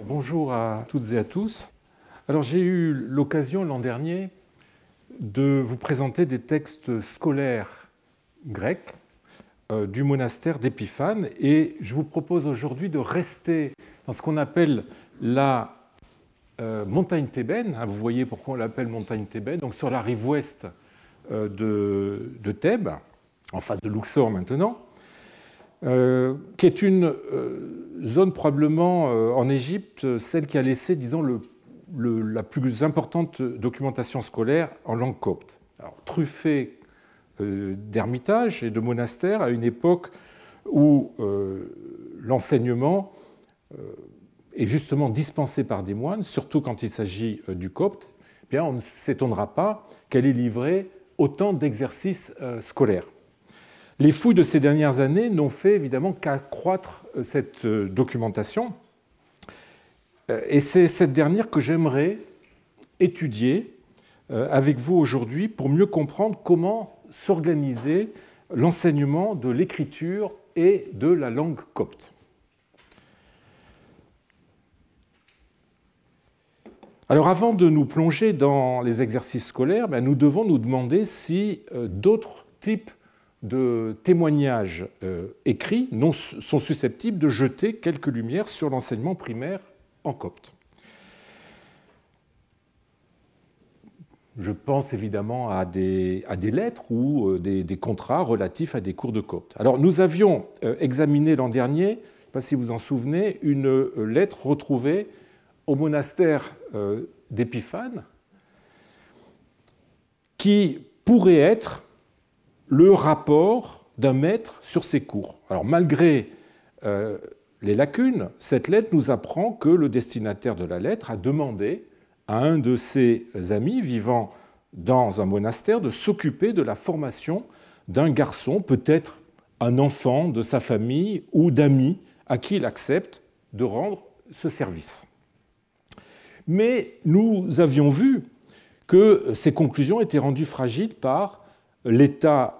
Bonjour à toutes et à tous. Alors j'ai eu l'occasion l'an dernier de vous présenter des textes scolaires grecs du monastère d'Épiphane et je vous propose aujourd'hui de rester dans ce qu'on appelle la montagne thébaine. Vous voyez pourquoi on l'appelle montagne thébaine, donc sur la rive ouest de Thèbes, enfin de Luxor maintenant, qui est une zone probablement en Égypte, celle qui a laissé, disons, la plus importante documentation scolaire en langue copte. Alors, truffée d'ermitages et de monastères à une époque où l'enseignement est justement dispensé par des moines, surtout quand il s'agit du copte, eh bien, on ne s'étonnera pas qu'elle ait livré autant d'exercices scolaires. Les fouilles de ces dernières années n'ont fait évidemment qu'accroître cette documentation. Et c'est cette dernière que j'aimerais étudier avec vous aujourd'hui pour mieux comprendre comment s'organiser l'enseignement de l'écriture et de la langue copte. Alors avant de nous plonger dans les exercices scolaires, nous devons nous demander si d'autres types de témoignages écrits sont susceptibles de jeter quelques lumières sur l'enseignement primaire en copte. Je pense évidemment à des lettres ou des contrats relatifs à des cours de copte. Alors nous avions examiné l'an dernier, je ne sais pas si vous en souvenez, une lettre retrouvée au monastère d'Épiphane qui pourrait être le rapport d'un maître sur ses cours. Alors malgré les lacunes, cette lettre nous apprend que le destinataire de la lettre a demandé à un de ses amis vivant dans un monastère de s'occuper de la formation d'un garçon, peut-être un enfant de sa famille ou d'amis à qui il accepte de rendre ce service. Mais nous avions vu que ces conclusions étaient rendues fragiles par l'état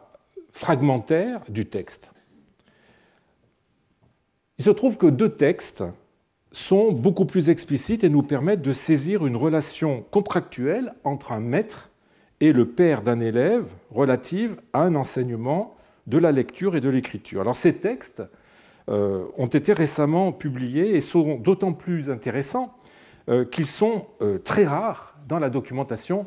fragmentaire du texte. Il se trouve que deux textes sont beaucoup plus explicites et nous permettent de saisir une relation contractuelle entre un maître et le père d'un élève relative à un enseignement de la lecture et de l'écriture. Alors ces textes ont été récemment publiés et sont d'autant plus intéressants qu'ils sont très rares dans la documentation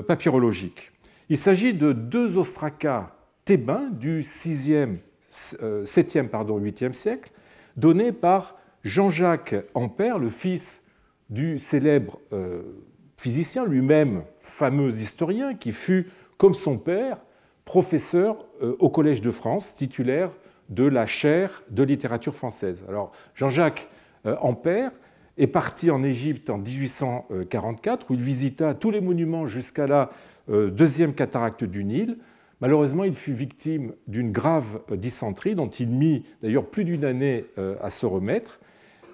papyrologique. Il s'agit de deux ostracas thébains du 7e, 8e siècle, donnés par Jean-Jacques Ampère, le fils du célèbre physicien, lui-même fameux historien, qui fut, comme son père, professeur au Collège de France, titulaire de la chaire de littérature française. Alors, Jean-Jacques Ampère est parti en Égypte en 1844, où il visita tous les monuments jusqu'à la deuxième cataracte du Nil. Malheureusement, il fut victime d'une grave dysenterie, dont il mit d'ailleurs plus d'une année à se remettre,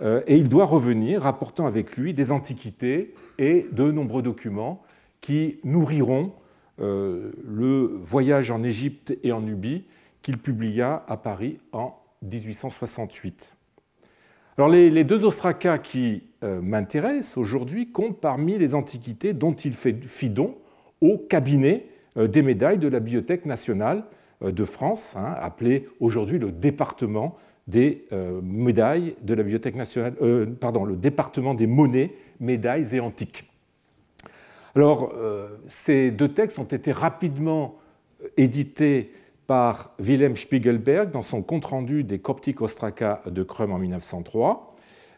et il doit revenir, rapportant avec lui des antiquités et de nombreux documents qui nourriront le voyage en Égypte et en Nubie qu'il publia à Paris en 1868. Alors les deux ostracas qui m'intéressent aujourd'hui comptent parmi les antiquités dont il fit don au cabinet des médailles de la Bibliothèque nationale de France, appelé aujourd'hui le département des médailles de la Bibliothèque nationale, le département des monnaies, médailles et antiques. Alors, ces deux textes ont été rapidement édités par Wilhelm Spiegelberg dans son compte-rendu des Coptic Ostracas de Crum en 1903,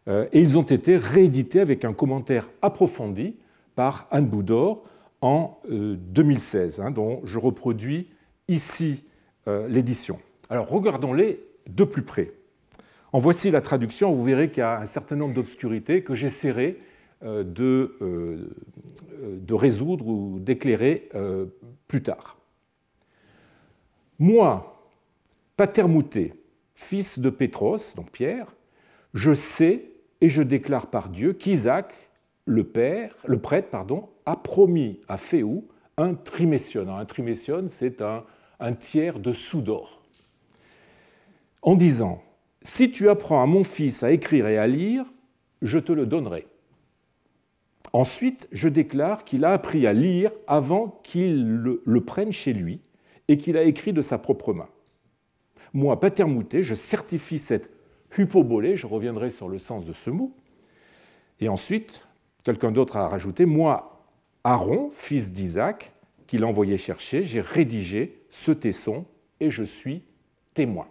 et ils ont été réédités avec un commentaire approfondi par Anne Boudor en 2016, dont je reproduis ici l'édition. Alors, regardons-les de plus près. En voici la traduction, vous verrez qu'il y a un certain nombre d'obscurités que j'essaierai de résoudre ou d'éclairer plus tard. Moi, Patermouté, fils de Pétros, donc Pierre, je sais et je déclare par Dieu qu'Isaac, le prêtre, a promis à Phéou un trimésion. Un trimésion, c'est un tiers de sou d'or. En disant « Si tu apprends à mon fils à écrire et à lire, je te le donnerai. Ensuite, je déclare qu'il a appris à lire avant qu'il le prenne chez lui et qu'il a écrit de sa propre main. Moi, Patermouté, je certifie cette hypobolé, je reviendrai sur le sens de ce mot. Et ensuite, quelqu'un d'autre a rajouté, moi, Aaron, fils d'Isaac, qu'il envoyait chercher, j'ai rédigé ce tesson et je suis témoin.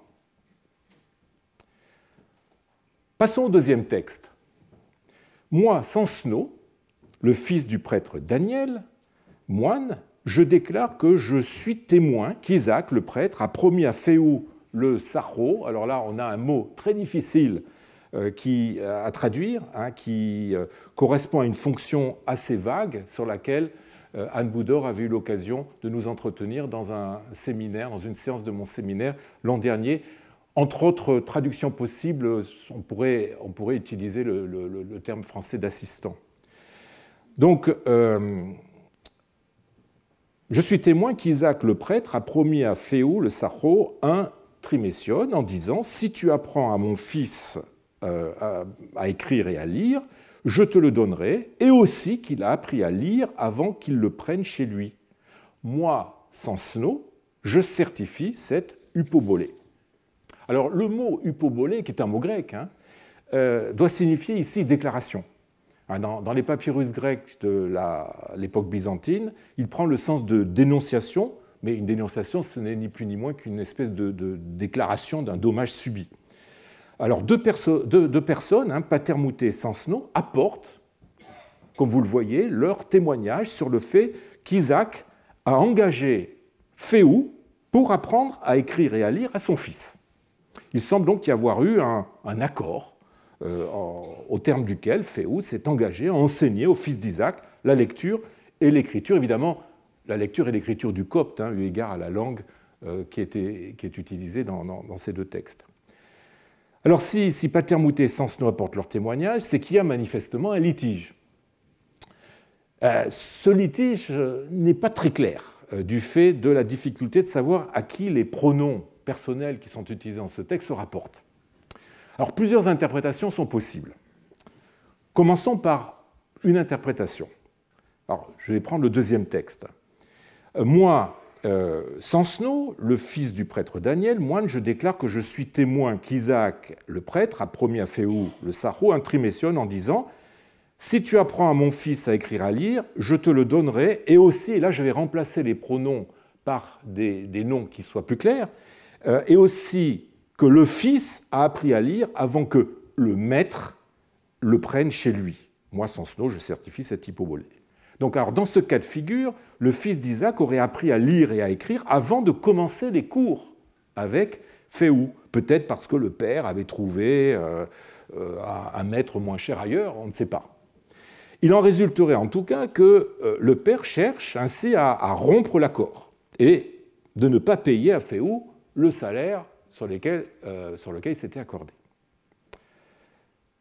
Passons au deuxième texte. Moi, Sansno, le fils du prêtre Daniel, moine, je déclare que je suis témoin qu'Isaac, le prêtre, a promis à Féou le Sarro. Alors là, on a un mot très difficile à traduire, qui correspond à une fonction assez vague sur laquelle Anne Boudor avait eu l'occasion de nous entretenir dans un séminaire, dans une séance de mon séminaire l'an dernier. Entre autres traductions possibles, on pourrait utiliser le terme français d'assistant. Donc, je suis témoin qu'Isaac le prêtre a promis à Féou le Sarro un trimésion en disant « Si tu apprends à mon fils à écrire et à lire, je te le donnerai, et aussi qu'il a appris à lire avant qu'il le prenne chez lui. Moi, Sansno, je certifie cette hypobolé. » Alors, le mot hypobolé, qui est un mot grec, doit signifier ici déclaration. Dans les papyrus grecs de l'époque byzantine, il prend le sens de dénonciation, mais une dénonciation, ce n'est ni plus ni moins qu'une espèce de déclaration d'un dommage subi. Alors, deux personnes, Patermouté et Sansno, apportent, comme vous le voyez, leur témoignage sur le fait qu'Isaac a engagé Féou pour apprendre à écrire et à lire à son fils. Il semble donc y avoir eu un accord au terme duquel Féou s'est engagé à enseigner au fils d'Isaac la lecture et l'écriture. Évidemment, la lecture et l'écriture du copte, eu égard à la langue qui est utilisée dans ces deux textes. Alors, si Patermouté et Sansno apportent leur témoignage, c'est qu'il y a manifestement un litige. Ce litige n'est pas très clair du fait de la difficulté de savoir à qui les pronoms personnels qui sont utilisés dans ce texte se rapportent. Alors, plusieurs interprétations sont possibles. Commençons par une interprétation. Alors, je vais prendre le deuxième texte. Moi, Sansno, le fils du prêtre Daniel, moine, je déclare que je suis témoin qu'Isaac, le prêtre, a promis à Féou le Sarro un trimésion en disant « Si tu apprends à mon fils à écrire à lire, je te le donnerai. » Et aussi, et là je vais remplacer les pronoms par des noms qui soient plus clairs, et aussi que le fils a appris à lire avant que le maître le prenne chez lui. Moi, Sansno, je certifie cette hypobolé. Donc, alors, dans ce cas de figure, le fils d'Isaac aurait appris à lire et à écrire avant de commencer les cours avec Féou. Peut-être parce que le père avait trouvé un maître moins cher ailleurs, on ne sait pas. Il en résulterait en tout cas que le père cherche ainsi à rompre l'accord et de ne pas payer à Féou le salaire sur lequel il s'était accordé.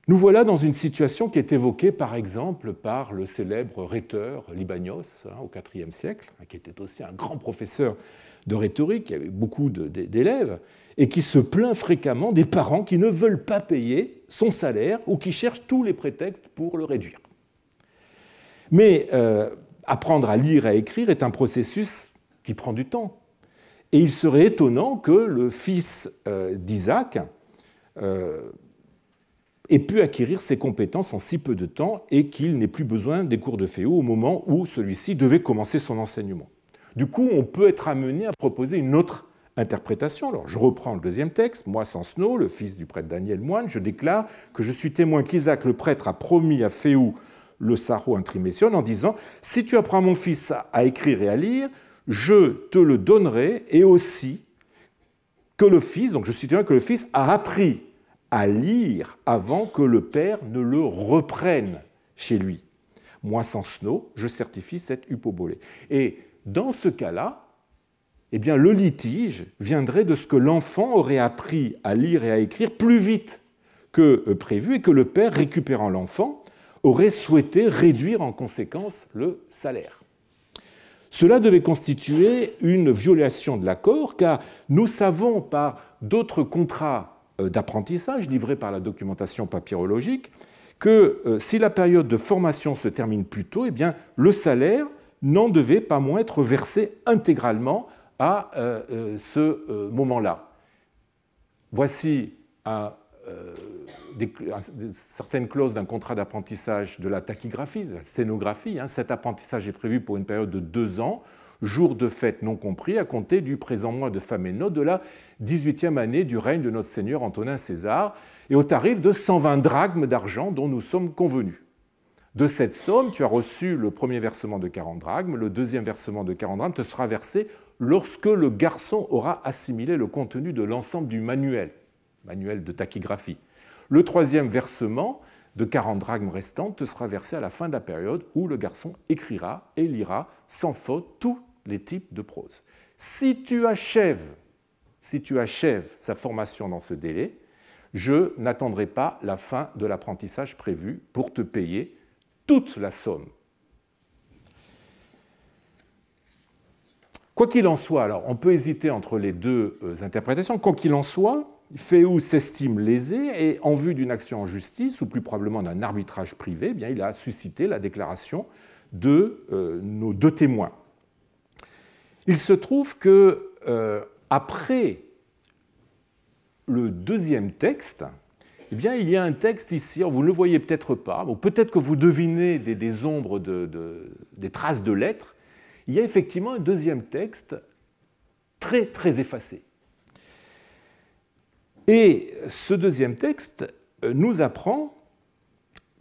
Nous voilà dans une situation qui est évoquée par exemple par le célèbre rhéteur Libanios au IVe siècle, qui était aussi un grand professeur de rhétorique, qui avait beaucoup d'élèves, et qui se plaint fréquemment des parents qui ne veulent pas payer son salaire ou qui cherchent tous les prétextes pour le réduire. Mais apprendre à lire et à écrire est un processus qui prend du temps. Et il serait étonnant que le fils d'Isaac ait pu acquérir ces compétences en si peu de temps et qu'il n'ait plus besoin des cours de Féou au moment où celui-ci devait commencer son enseignement. Du coup, on peut être amené à proposer une autre interprétation. Alors, je reprends le deuxième texte. Moi, Sansno, le fils du prêtre Daniel moine, je déclare que je suis témoin qu'Isaac, le prêtre, a promis à Féou le Sarro un trimésion en disant « Si tu apprends à mon fils à écrire et à lire, je te le donnerai, et aussi que le fils, donc je suis témoin que le fils a appris à lire avant que le père ne le reprenne chez lui. Moi, Sansno, je certifie cette hypobolé. » Et dans ce cas-là, eh bien, le litige viendrait de ce que l'enfant aurait appris à lire et à écrire plus vite que prévu et que le père, récupérant l'enfant, aurait souhaité réduire en conséquence le salaire. Cela devait constituer une violation de l'accord, car nous savons par d'autres contrats d'apprentissage livrés par la documentation papyrologique que si la période de formation se termine plus tôt, eh bien, le salaire n'en devait pas moins être versé intégralement à ce moment-là. Voici certaines clauses d'un contrat d'apprentissage de la tachygraphie, de la scénographie. Cet apprentissage est prévu pour une période de 2 ans, jours de fête non compris, à compter du présent mois de Famenot de la 18e année du règne de notre Seigneur Antonin César, et au tarif de 120 drachmes d'argent dont nous sommes convenus. De cette somme, tu as reçu le premier versement de 40 drachmes, le deuxième versement de 40 drachmes te sera versé lorsque le garçon aura assimilé le contenu de l'ensemble du manuel de tachygraphie. Le troisième versement de 40 drachmes restantes te sera versé à la fin de la période où le garçon écrira et lira sans faute tous les types de prose. Si tu achèves sa formation dans ce délai, je n'attendrai pas la fin de l'apprentissage prévu pour te payer toute la somme. Quoi qu'il en soit, alors on peut hésiter entre les deux interprétations, quoi qu'il en soit, Féou s'estime lésé et en vue d'une action en justice, ou plus probablement d'un arbitrage privé, eh bien, il a suscité la déclaration de nos 2 témoins. Il se trouve que après le deuxième texte, eh bien, il y a un texte ici, vous ne le voyez peut-être pas, ou peut-être que vous devinez des ombres, des traces de lettres. Il y a effectivement un deuxième texte très, très effacé. Et ce deuxième texte nous apprend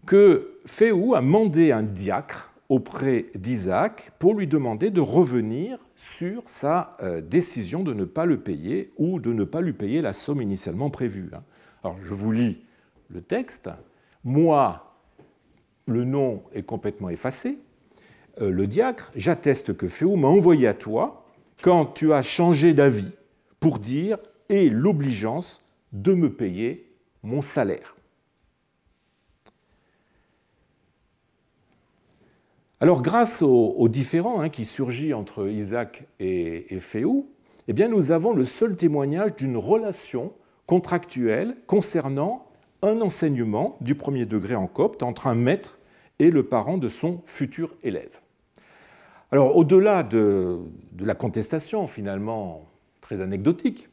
que Féou a mandé un diacre auprès d'Isaac pour lui demander de revenir sur sa décision de ne pas le payer ou de ne pas lui payer la somme initialement prévue. Alors, je vous lis le texte. Moi, le nom est complètement effacé. Le diacre, j'atteste que Féou m'a envoyé à toi quand tu as changé d'avis pour dire « et l'obligeance de me payer mon salaire ». Alors, grâce au différend qui surgit entre Isaac et Féou, eh bien, nous avons le seul témoignage d'une relation contractuelle concernant un enseignement du premier degré en copte entre un maître et le parent de son futur élève. Alors, au-delà de la contestation, finalement très anecdotique,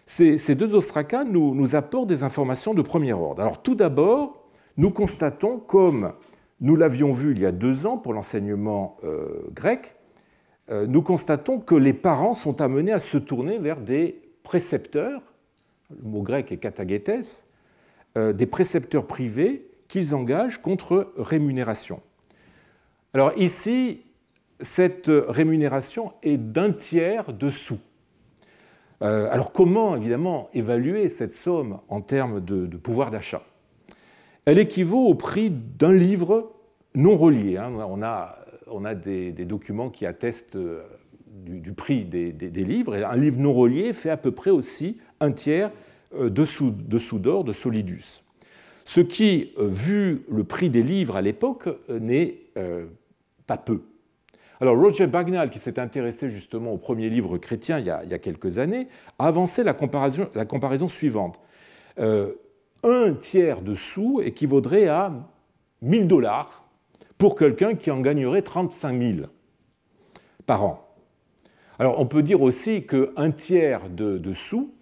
ces 2 ostracas nous apportent des informations de premier ordre. Alors, tout d'abord, nous constatons, comme nous l'avions vu il y a 2 ans pour l'enseignement grec, nous constatons que les parents sont amenés à se tourner vers des précepteurs, le mot grec est katagétes, des précepteurs privés qu'ils engagent contre rémunération. Alors ici, cette rémunération est d'1 tiers de sous. Alors comment, évidemment, évaluer cette somme en termes de pouvoir d'achat? Elle équivaut au prix d'un livre non relié. On a des documents qui attestent du prix des livres, et un livre non relié fait à peu près aussi 1 tiers de sous d'or, de solidus. Ce qui, vu le prix des livres à l'époque, n'est pas peu. Alors Roger Bagnall, qui s'est intéressé justement au premier livre chrétien il y a quelques années, a avancé la comparaison suivante. 1 tiers de sous équivaudrait à $1000 pour quelqu'un qui en gagnerait 35 000 par an. Alors on peut dire aussi qu'1 tiers de sous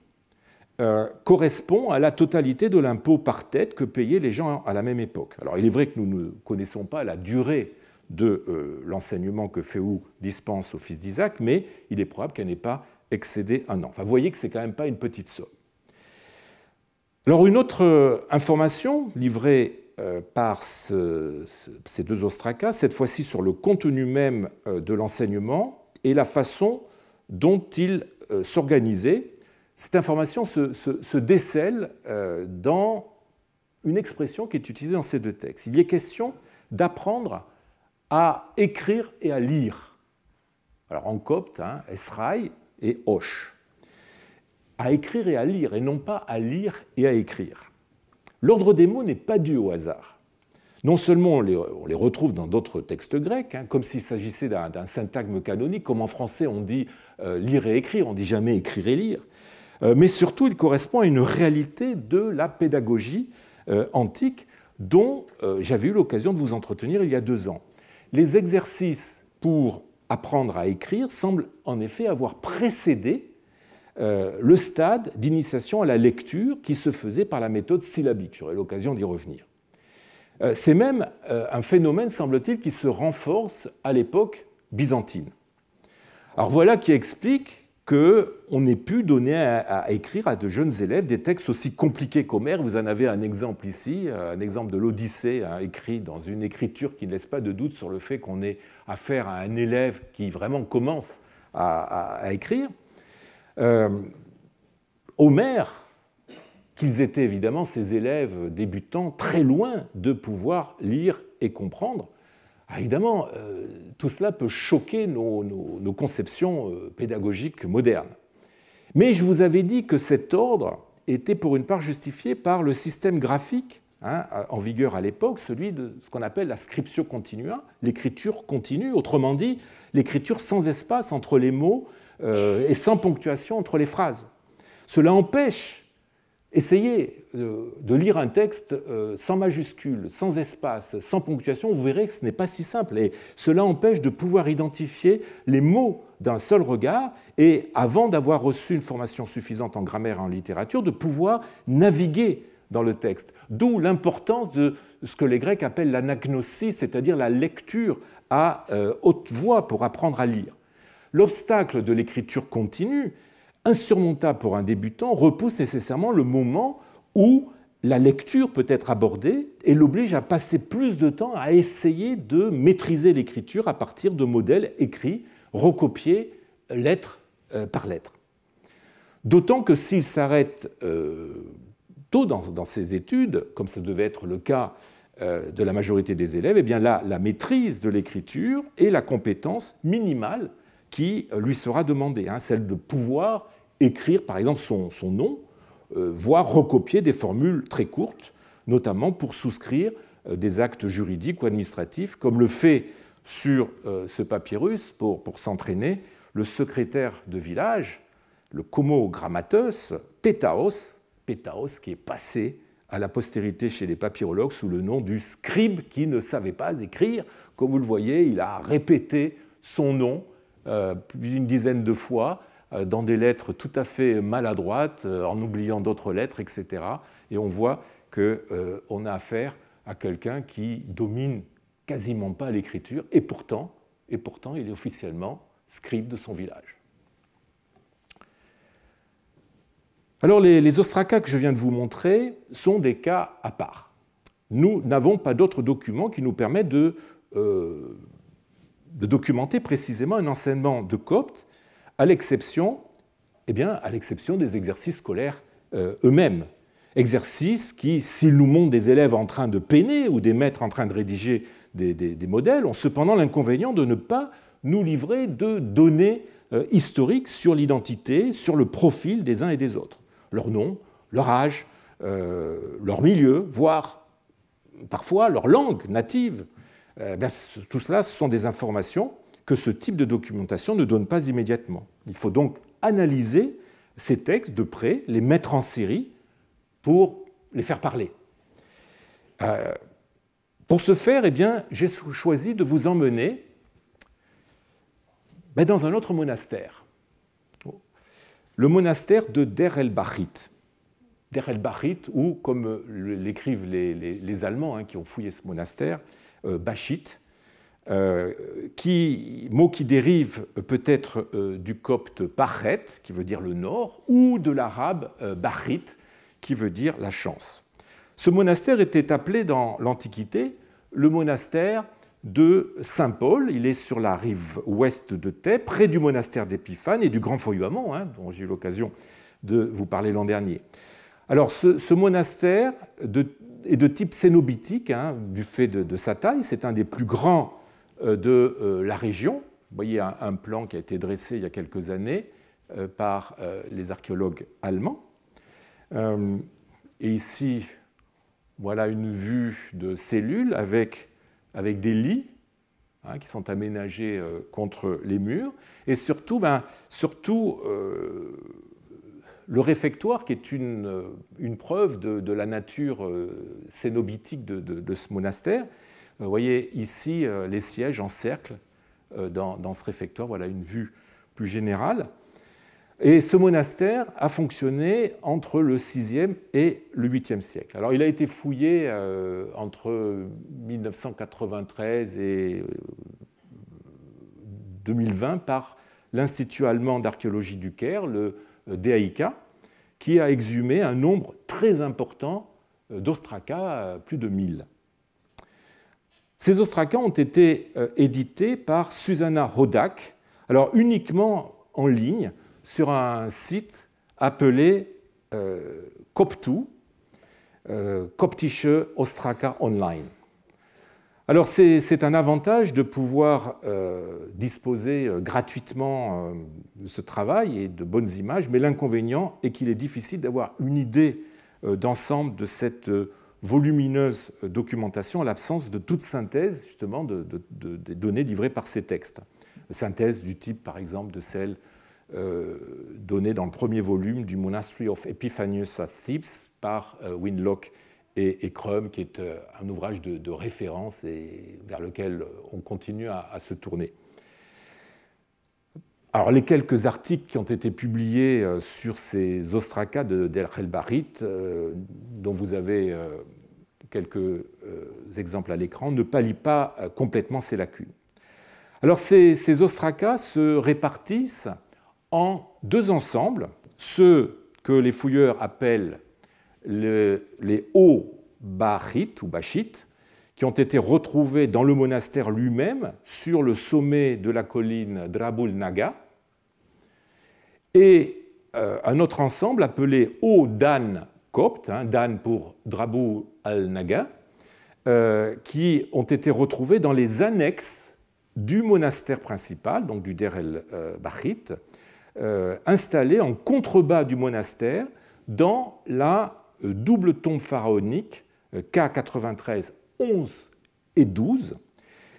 correspond à la totalité de l'impôt par tête que payaient les gens à la même époque. Alors il est vrai que nous ne connaissons pas la durée de l'enseignement que Féou dispense au fils d'Isaac, mais il est probable qu'elle n'ait pas excédé 1 an. Enfin, vous voyez que ce n'est quand même pas une petite somme. Alors une autre information livrée par ces 2 ostracas, cette fois-ci sur le contenu même de l'enseignement et la façon dont il s'organisait. Cette information se décèle dans une expression qui est utilisée dans ces 2 textes. Il y est question d'apprendre à écrire et à lire. Alors en copte, Esraï et Hosh. À écrire et à lire, et non pas à lire et à écrire. L'ordre des mots n'est pas dû au hasard. Non seulement on les retrouve dans d'autres textes grecs, comme s'il s'agissait d'un syntagme canonique, comme en français on dit lire et écrire, on ne dit jamais écrire et lire, mais surtout il correspond à une réalité de la pédagogie antique dont j'avais eu l'occasion de vous entretenir il y a 2 ans. Les exercices pour apprendre à écrire semblent en effet avoir précédé le stade d'initiation à la lecture qui se faisait par la méthode syllabique. J'aurai l'occasion d'y revenir. C'est même un phénomène, semble-t-il, qui se renforce à l'époque byzantine. Alors voilà qui explique qu'on ait pu donner à écrire à de jeunes élèves des textes aussi compliqués qu'Homère. Vous en avez un exemple ici, un exemple de l'Odyssée, écrit dans une écriture qui ne laisse pas de doute sur le fait qu'on ait affaire à un élève qui vraiment commence à écrire. Homère, qu'ils étaient évidemment ces élèves débutants très loin de pouvoir lire et comprendre, évidemment, tout cela peut choquer nos conceptions pédagogiques modernes. Mais je vous avais dit que cet ordre était pour une part justifié par le système graphique en vigueur à l'époque, celui de ce qu'on appelle la scriptio continua, l'écriture continue, autrement dit, l'écriture sans espace entre les mots et sans ponctuation entre les phrases. Cela empêche. Essayez de lire un texte sans majuscule, sans espace, sans ponctuation, vous verrez que ce n'est pas si simple. Et cela empêche de pouvoir identifier les mots d'un seul regard et, avant d'avoir reçu une formation suffisante en grammaire et en littérature, de pouvoir naviguer dans le texte. D'où l'importance de ce que les Grecs appellent l'anagnosis, c'est-à-dire la lecture à haute voix pour apprendre à lire. L'obstacle de l'écriture continue, insurmontable pour un débutant, repousse nécessairement le moment où la lecture peut être abordée et l'oblige à passer plus de temps à essayer de maîtriser l'écriture à partir de modèles écrits, recopiés lettre par lettre. D'autant que s'il s'arrête tôt dans ses études, comme ça devait être le cas de la majorité des élèves, eh bien là, la maîtrise de l'écriture est la compétence minimale qui lui sera demandée, celle de pouvoir écrire par exemple son nom, voire recopier des formules très courtes, notamment pour souscrire des actes juridiques ou administratifs, comme le fait sur ce papyrus, pour s'entraîner, le secrétaire de village, le komogrammatos, Pétaos, qui est passé à la postérité chez les papyrologues sous le nom du scribe qui ne savait pas écrire. Comme vous le voyez, il a répété son nom plus d'une dizaine de fois, dans des lettres tout à fait maladroites, en oubliant d'autres lettres, etc. Et on voit qu'on a affaire à quelqu'un qui domine quasiment pas l'écriture, et pourtant, il est officiellement scribe de son village. Alors, les ostracas que je viens de vous montrer sont des cas à part. Nous n'avons pas d'autres documents qui nous permettent de documenter précisément un enseignement de copte, à l'exception des exercices scolaires eux-mêmes. Exercices qui, s'ils nous montrent des élèves en train de peiner ou des maîtres en train de rédiger des modèles, ont cependant l'inconvénient de ne pas nous livrer de données historiques sur l'identité, sur le profil des uns et des autres. Leur nom, leur âge, leur milieu, voire parfois leur langue native. Tout cela, ce sont des informations que ce type de documentation ne donne pas immédiatement. Il faut donc analyser ces textes de près, les mettre en série pour les faire parler. Pour ce faire, j'ai choisi de vous emmener dans un autre monastère, le monastère de Der el-Bahrit. Der el-Bahrit, ou comme l'écrivent les Allemands qui ont fouillé ce monastère, Bachit, mot qui dérive peut-être du copte Bachet, qui veut dire le nord, ou de l'arabe Bahrit, qui veut dire la chance. Ce monastère était appelé dans l'Antiquité le monastère de Saint-Paul. Il est sur la rive ouest de Thèbes, près du monastère d'Épiphane et du Grand Feuillamont, dont j'ai eu l'occasion de vous parler l'an dernier. Alors, ce monastère est de type cénobitique, du fait de sa taille. C'est un des plus grands de la région. Vous voyez un plan qui a été dressé il y a quelques années par les archéologues allemands. Et ici, voilà une vue de cellules avec des lits qui sont aménagés le réfectoire, qui est une preuve de la nature cénobitique de ce monastère. Vous voyez ici les sièges en cercle dans ce réfectoire. Voilà une vue plus générale. Et ce monastère a fonctionné entre le 6e et le 8e siècle. Alors, il a été fouillé entre 1993 et 2020 par l'Institut allemand d'archéologie du Caire, le DAIK, qui a exhumé un nombre très important d'ostracas, plus de 1000. Ces ostracas ont été édités par Susanna Hodak, alors uniquement en ligne, sur un site appelé Coptu, Koptische Ostraka Online. Alors c'est un avantage de pouvoir disposer gratuitement de ce travail et de bonnes images, mais l'inconvénient est qu'il est difficile d'avoir une idée d'ensemble de cette volumineuse documentation en l'absence de toute synthèse justement des données livrées par ces textes. Synthèse du type par exemple de celle donnée dans le premier volume du Monastery of Epiphanius at Thebes par Winlock et Crum, qui est un ouvrage de référence et vers lequel on continue à se tourner. Alors, les quelques articles qui ont été publiés sur ces ostracas d'El Khelbarit, dont vous avez quelques exemples à l'écran, ne pallient pas complètement ces lacunes. Alors, ces ostracas se répartissent en deux ensembles, ceux que les fouilleurs appellent les hauts bachites ou bachites, qui ont été retrouvés dans le monastère lui-même, sur le sommet de la colline Drabul Naga, et un autre ensemble appelé hauts Dan coptes, Dan pour Drabul al-Naga, qui ont été retrouvés dans les annexes du monastère principal, donc du Der el-Bachit, installé en contrebas du monastère dans la double tombe pharaonique K93, 11 et 12.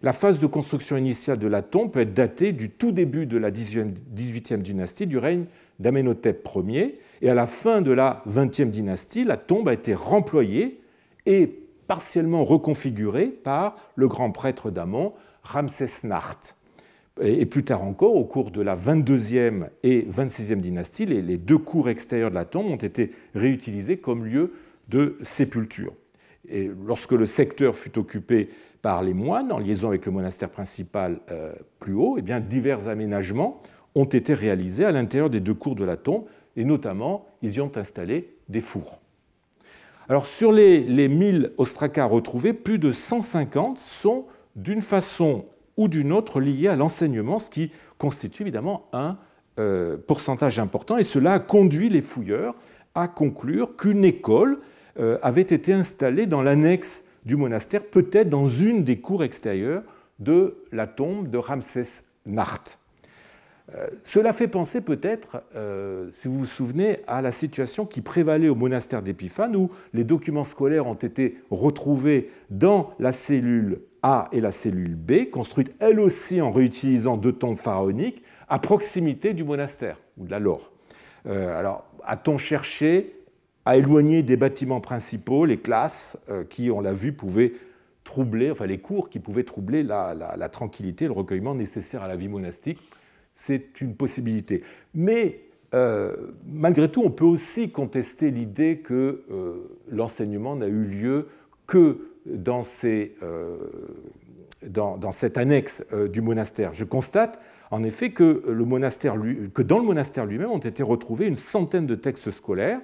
La phase de construction initiale de la tombe peut être datée du tout début de la 18e dynastie, du règne d'Amenhotep Ier, et à la fin de la 20e dynastie, la tombe a été remployée et partiellement reconfigurée par le grand prêtre d'Amon, Ramsès-Nart. Et plus tard encore, au cours de la 22e et 26e dynastie, les deux cours extérieures de la tombe ont été réutilisés comme lieu de sépulture. Et lorsque le secteur fut occupé par les moines, en liaison avec le monastère principal plus haut, eh bien, divers aménagements ont été réalisés à l'intérieur des deux cours de la tombe, et notamment, ils y ont installé des fours. Alors, sur les 1000 ostracas retrouvés, plus de 150 sont d'une façon ou d'une autre liés à l'enseignement, ce qui constitue évidemment un pourcentage important, et cela a conduit les fouilleurs à conclure qu'une école avait été installée dans l'annexe du monastère, peut-être dans une des cours extérieures de la tombe de Ramsès-Nart. Cela fait penser peut-être, si vous vous souvenez, à la situation qui prévalait au monastère d'Épiphane, où les documents scolaires ont été retrouvés dans la cellule A et la cellule B, construites elles aussi en réutilisant deux tombes pharaoniques, à proximité du monastère, ou de la Laure. Alors, a-t-on cherché à éloigner des bâtiments principaux les classes qui, on l'a vu, pouvaient troubler, enfin les cours qui pouvaient troubler la tranquillité, le recueillement nécessaire à la vie monastique? C'est une possibilité. Mais malgré tout, on peut aussi contester l'idée que l'enseignement n'a eu lieu que dans cette annexe du monastère. Je constate en effet que dans le monastère lui-même ont été retrouvés une centaine de textes scolaires,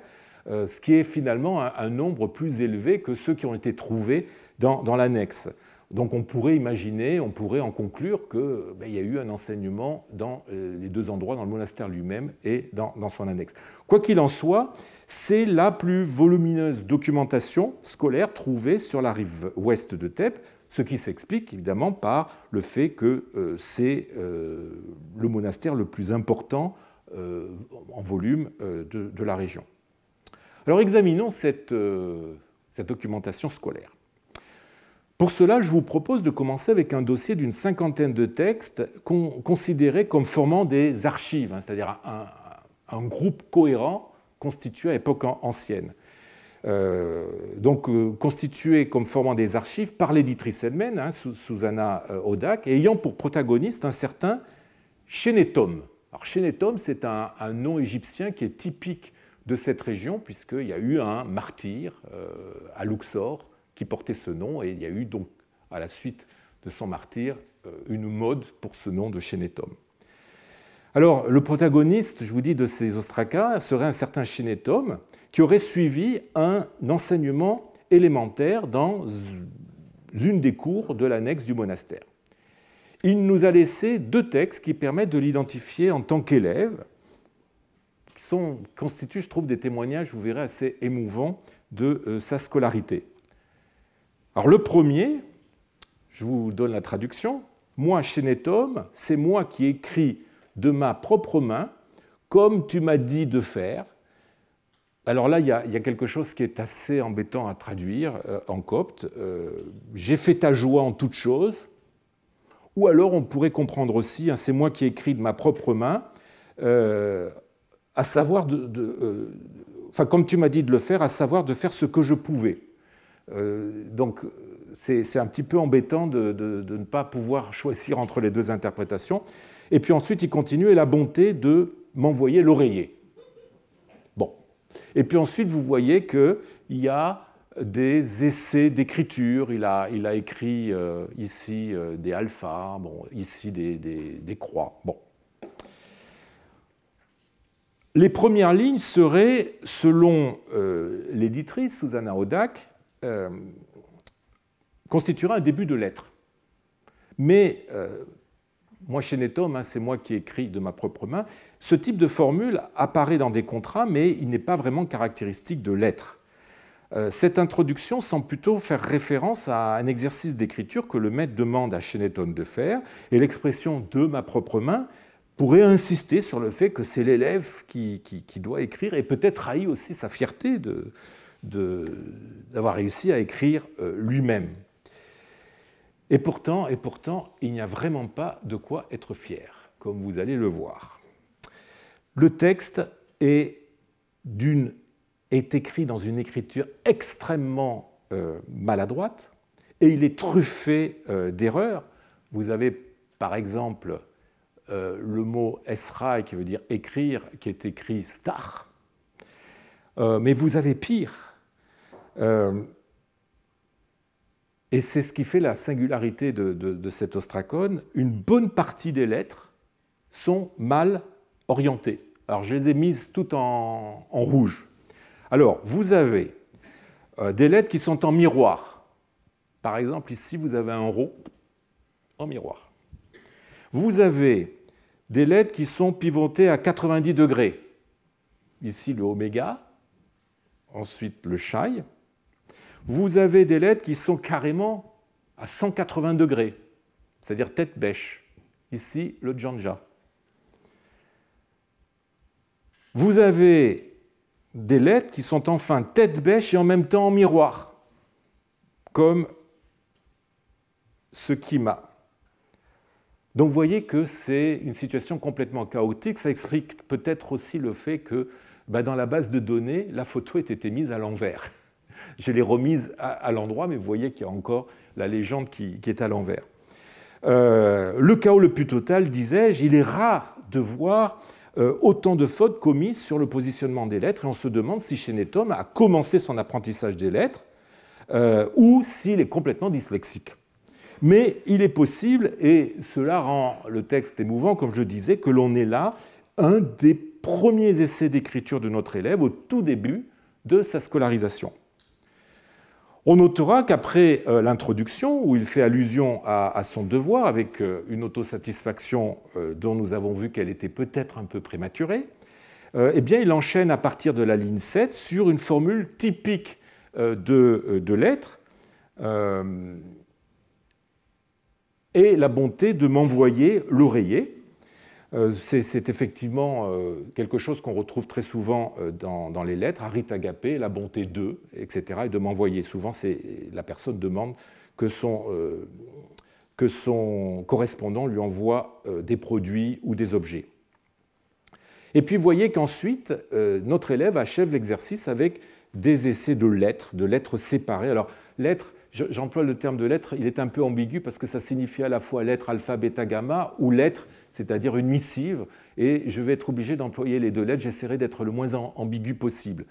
ce qui est finalement un nombre plus élevé que ceux qui ont été trouvés dans l'annexe. Donc on pourrait imaginer, on pourrait en conclure qu'il y a eu un enseignement dans les deux endroits, dans le monastère lui-même et dans son annexe. Quoi qu'il en soit, c'est la plus volumineuse documentation scolaire trouvée sur la rive ouest de Thèbes, ce qui s'explique évidemment par le fait que c'est le monastère le plus important en volume de la région. Alors examinons cette documentation scolaire. Pour cela, je vous propose de commencer avec un dossier d'une cinquantaine de textes considérés comme formant des archives, c'est-à-dire un groupe cohérent constituées à époque ancienne. Donc constituées comme formant des archives par l'éditrice elle-même, hein, Susanna Hodak, et ayant pour protagoniste un certain Shénéthom. Alors Shénéthom, c'est un nom égyptien qui est typique de cette région, puisqu'il y a eu un martyr à Luxor qui portait ce nom, et il y a eu donc, à la suite de son martyr, une mode pour ce nom de Shénéthom. Alors, le protagoniste, je vous dis, de ces ostrakas serait un certain Shénéthom qui aurait suivi un enseignement élémentaire dans une des cours de l'annexe du monastère. Il nous a laissé 2 textes qui permettent de l'identifier en tant qu'élève, qui constituent, je trouve, des témoignages, vous verrez, assez émouvants de sa scolarité. Alors, le premier, je vous donne la traduction. « Moi, Shénéthom, c'est moi qui écris de ma propre main, comme tu m'as dit de faire. » Alors là, il y a quelque chose qui est assez embêtant à traduire en copte. J'ai fait ta joie en toutes choses. Ou alors, on pourrait comprendre aussi, hein, c'est moi qui écris de ma propre main, à savoir, enfin, comme tu m'as dit de le faire, à savoir de faire ce que je pouvais. Donc, c'est un petit peu embêtant de ne pas pouvoir choisir entre les 2 interprétations. Et puis ensuite, il continue, et la bonté de m'envoyer l'oreiller. Bon. Et puis ensuite, vous voyez qu'il y a des essais d'écriture. Il a écrit ici des alphas, bon, ici des croix. Bon. Les premières lignes seraient, selon l'éditrice Susanna Hodak, constituera un début de lettre. Mais moi, Shénéthom, hein, c'est moi qui écris de ma propre main. Ce type de formule apparaît dans des contrats, mais il n'est pas vraiment caractéristique de lettres. Cette introduction semble plutôt faire référence à un exercice d'écriture que le maître demande à Shénéthom de faire, et l'expression « de ma propre main » pourrait insister sur le fait que c'est l'élève qui doit écrire, et peut-être trahir aussi sa fierté d'avoir réussi à écrire lui-même. Et pourtant, il n'y a vraiment pas de quoi être fier, comme vous allez le voir. Le texte est écrit dans une écriture extrêmement maladroite, et il est truffé d'erreurs. Vous avez, par exemple, le mot « esra » qui veut dire « écrire », qui est écrit « star ». Mais vous avez pire. Et c'est ce qui fait la singularité de cet ostracon. Une bonne partie des lettres sont mal orientées. Alors, je les ai mises toutes en rouge. Alors, vous avez des lettres qui sont en miroir. Par exemple, ici, vous avez un rho en miroir. Vous avez des lettres qui sont pivotées à 90 degrés. Ici, le oméga. Ensuite, le shai. Vous avez des lettres qui sont carrément à 180 degrés, c'est-à-dire tête bêche. Ici, le janja. Vous avez des lettres qui sont enfin tête bêche et en même temps en miroir, comme ce kima. Donc vous voyez que c'est une situation complètement chaotique. Ça explique peut-être aussi le fait que dans la base de données, la photo ait été mise à l'envers. Je l'ai remise à l'endroit, mais vous voyez qu'il y a encore la légende qui est à l'envers. Le chaos le plus total, disais-je, il est rare de voir autant de fautes commises sur le positionnement des lettres, et on se demande si Shénéthom a commencé son apprentissage des lettres ou s'il est complètement dyslexique. Mais il est possible, et cela rend le texte émouvant, comme je le disais, que l'on ait là un des premiers essais d'écriture de notre élève au tout début de sa scolarisation. On notera qu'après l'introduction, où il fait allusion à son devoir avec une autosatisfaction dont nous avons vu qu'elle était peut-être un peu prématurée, eh bien, il enchaîne à partir de la ligne 7 sur une formule typique de lettres et la bonté de m'envoyer l'oreiller. C'est effectivement quelque chose qu'on retrouve très souvent dans les lettres, Harit Agapé, la bonté de, etc., et de m'envoyer. Souvent, la personne demande que son correspondant lui envoie des produits ou des objets. Et puis vous voyez qu'ensuite, notre élève achève l'exercice avec des essais de lettres séparées. Alors, lettres, j'emploie le terme de lettres, il est un peu ambigu parce que ça signifie à la fois lettre alpha, bêta, gamma, ou lettre, c'est-à-dire une missive, et je vais être obligé d'employer les deux lettres, j'essaierai d'être le moins ambigu possible.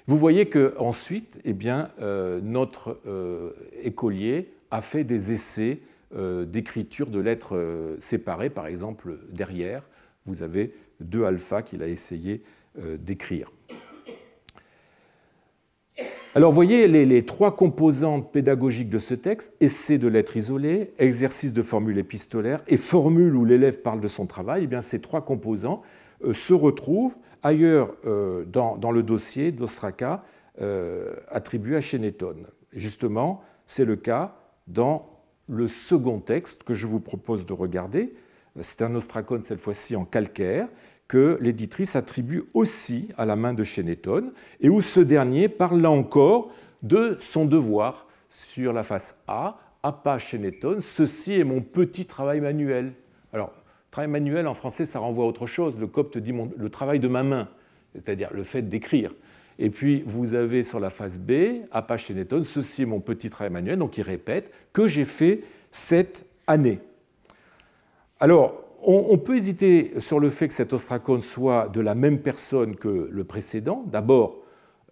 Vous voyez qu'ensuite, eh bien, notre écolier a fait des essais d'écriture de lettres séparées, par exemple derrière, vous avez 2 alpha qu'il a essayé d'écrire. Alors, vous voyez les 3 composantes pédagogiques de ce texte, essai de lettres isolées, exercice de formules épistolaires et formule où l'élève parle de son travail. Eh bien, ces 3 composants se retrouvent ailleurs dans le dossier d'Ostraka attribué à Shenetone. Justement, c'est le cas dans le second texte que je vous propose de regarder. C'est un ostracone, cette fois-ci en calcaire, que l'éditrice attribue aussi à la main de Shenetone, et où ce dernier parle là encore de son devoir sur la face A, Appa Shenetone, ceci est mon petit travail manuel. Alors, travail manuel en français, ça renvoie à autre chose. Le copte dit le travail de ma main, c'est-à-dire le fait d'écrire. Et puis, vous avez sur la face B, Appa Shenetone, ceci est mon petit travail manuel, donc il répète, que j'ai fait cette année. Alors, on peut hésiter sur le fait que cet ostracone soit de la même personne que le précédent. D'abord,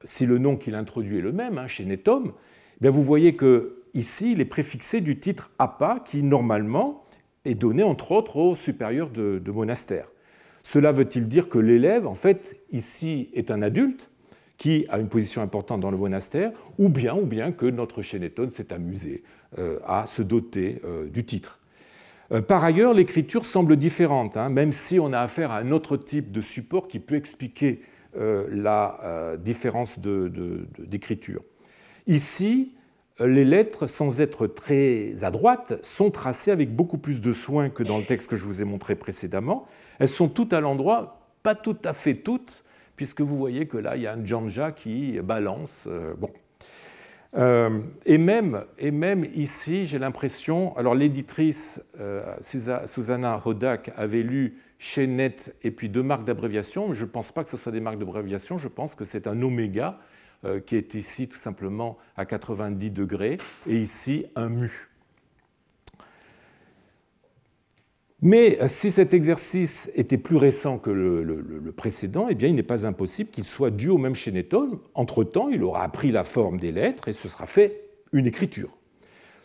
si le nom qu'il introduit est le même, Shenetone, bien vous voyez qu'ici, il est préfixé du titre Appa, qui normalement est donné entre autres aux supérieurs de monastère. Cela veut-il dire que l'élève, en fait, ici, est un adulte qui a une position importante dans le monastère, ou bien que notre Shenetone s'est amusé à se doter du titre. Par ailleurs, l'écriture semble différente, même si on a affaire à un autre type de support qui peut expliquer la différence d'écriture. Ici, les lettres, sans être très adroites, sont tracées avec beaucoup plus de soin que dans le texte que je vous ai montré précédemment. Elles sont toutes à l'endroit, pas tout à fait toutes, puisque vous voyez que là, il y a un janja qui balance. Bon. Et même ici, j'ai l'impression, alors l'éditrice Susanna Hodak avait lu Shenet et puis 2 marques d'abréviation, mais je ne pense pas que ce soit des marques d'abréviation, je pense que c'est un oméga qui est ici tout simplement à 90 degrés et ici un mu. Mais si cet exercice était plus récent que le précédent, eh bien, il n'est pas impossible qu'il soit dû au même Shenetone. Entre-temps, il aura appris la forme des lettres et ce sera fait une écriture.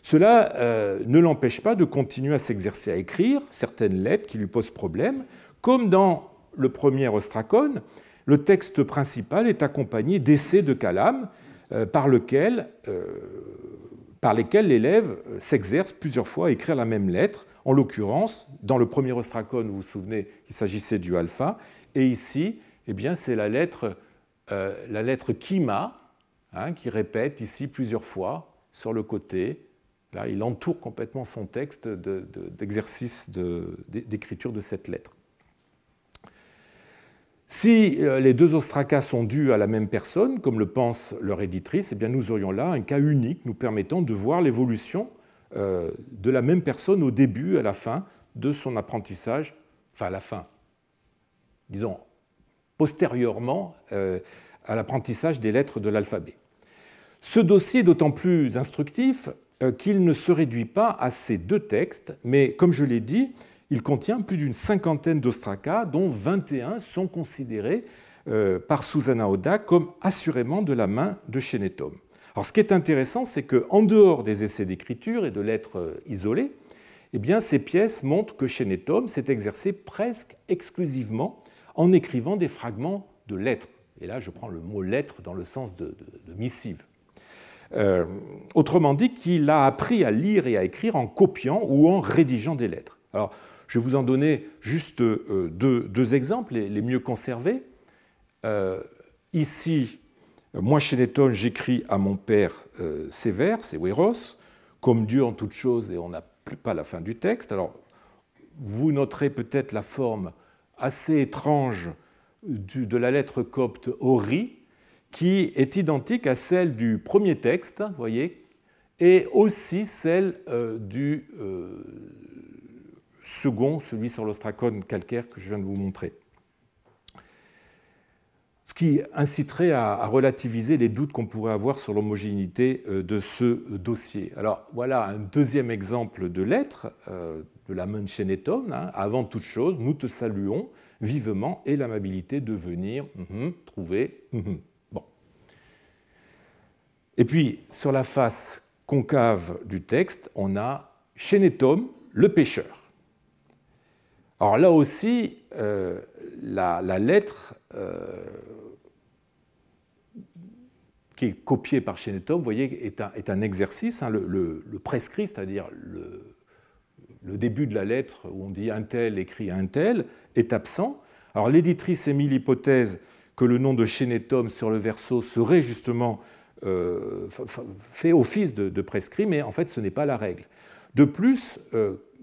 Cela ne l'empêche pas de continuer à s'exercer à écrire certaines lettres qui lui posent problème, comme dans le premier ostracone, le texte principal est accompagné d'essais de calame par lesquels l'élève s'exerce plusieurs fois à écrire la même lettre. En l'occurrence, dans le premier ostracone, vous vous souvenez qu'il s'agissait du alpha, et ici, eh bien, c'est la lettre kima, qui répète ici plusieurs fois sur le côté. Là, il entoure complètement son texte d'exercice d'écriture de cette lettre. Si les 2 ostracas sont dus à la même personne, comme le pense leur éditrice, eh bien, nous aurions là un cas unique nous permettant de voir l'évolution de la même personne au début et à la fin de son apprentissage, enfin à la fin, disons postérieurement à l'apprentissage des lettres de l'alphabet. Ce dossier est d'autant plus instructif qu'il ne se réduit pas à ces 2 textes, mais comme je l'ai dit, il contient plus d'une 50aine d'ostracas, dont 21 sont considérés par Susanna Hodak comme assurément de la main de Shenetone. Alors, ce qui est intéressant, c'est qu'en dehors des essais d'écriture et de lettres isolées, eh bien, ces pièces montrent que Shenetone s'est exercé presque exclusivement en écrivant des fragments de lettres. Et là, je prends le mot lettre dans le sens de missive. Autrement dit, qu'il a appris à lire et à écrire en copiant ou en rédigeant des lettres. Alors, je vais vous en donner juste deux exemples, les mieux conservés. Ici, moi, Shenetone, j'écris à mon père ces vers, ces Weros, comme Dieu en toute chose, et on n'a pas la fin du texte. Alors, vous noterez peut-être la forme assez étrange de la lettre copte Ori, qui est identique à celle du premier texte, vous voyez, et aussi celle du second, celui sur l'ostracone calcaire que je viens de vous montrer. ce qui inciterait à relativiser les doutes qu'on pourrait avoir sur l'homogénéité de ce dossier. Alors voilà un deuxième exemple de lettre de la Menschenetum. Avant toute chose, nous te saluons vivement et l'amabilité de venir trouver. Bon. Et puis sur la face concave du texte, on a Shenetom, le pêcheur. Alors là aussi, la lettre qui est copiée par Shenetom, vous voyez, est un exercice. Le prescrit, c'est-à-dire le début de la lettre où on dit un tel écrit un tel, est absent. Alors l'éditrice émet l'hypothèse que le nom de Shenetom sur le verso serait justement fait office de prescrit, mais en fait ce n'est pas la règle. De plus,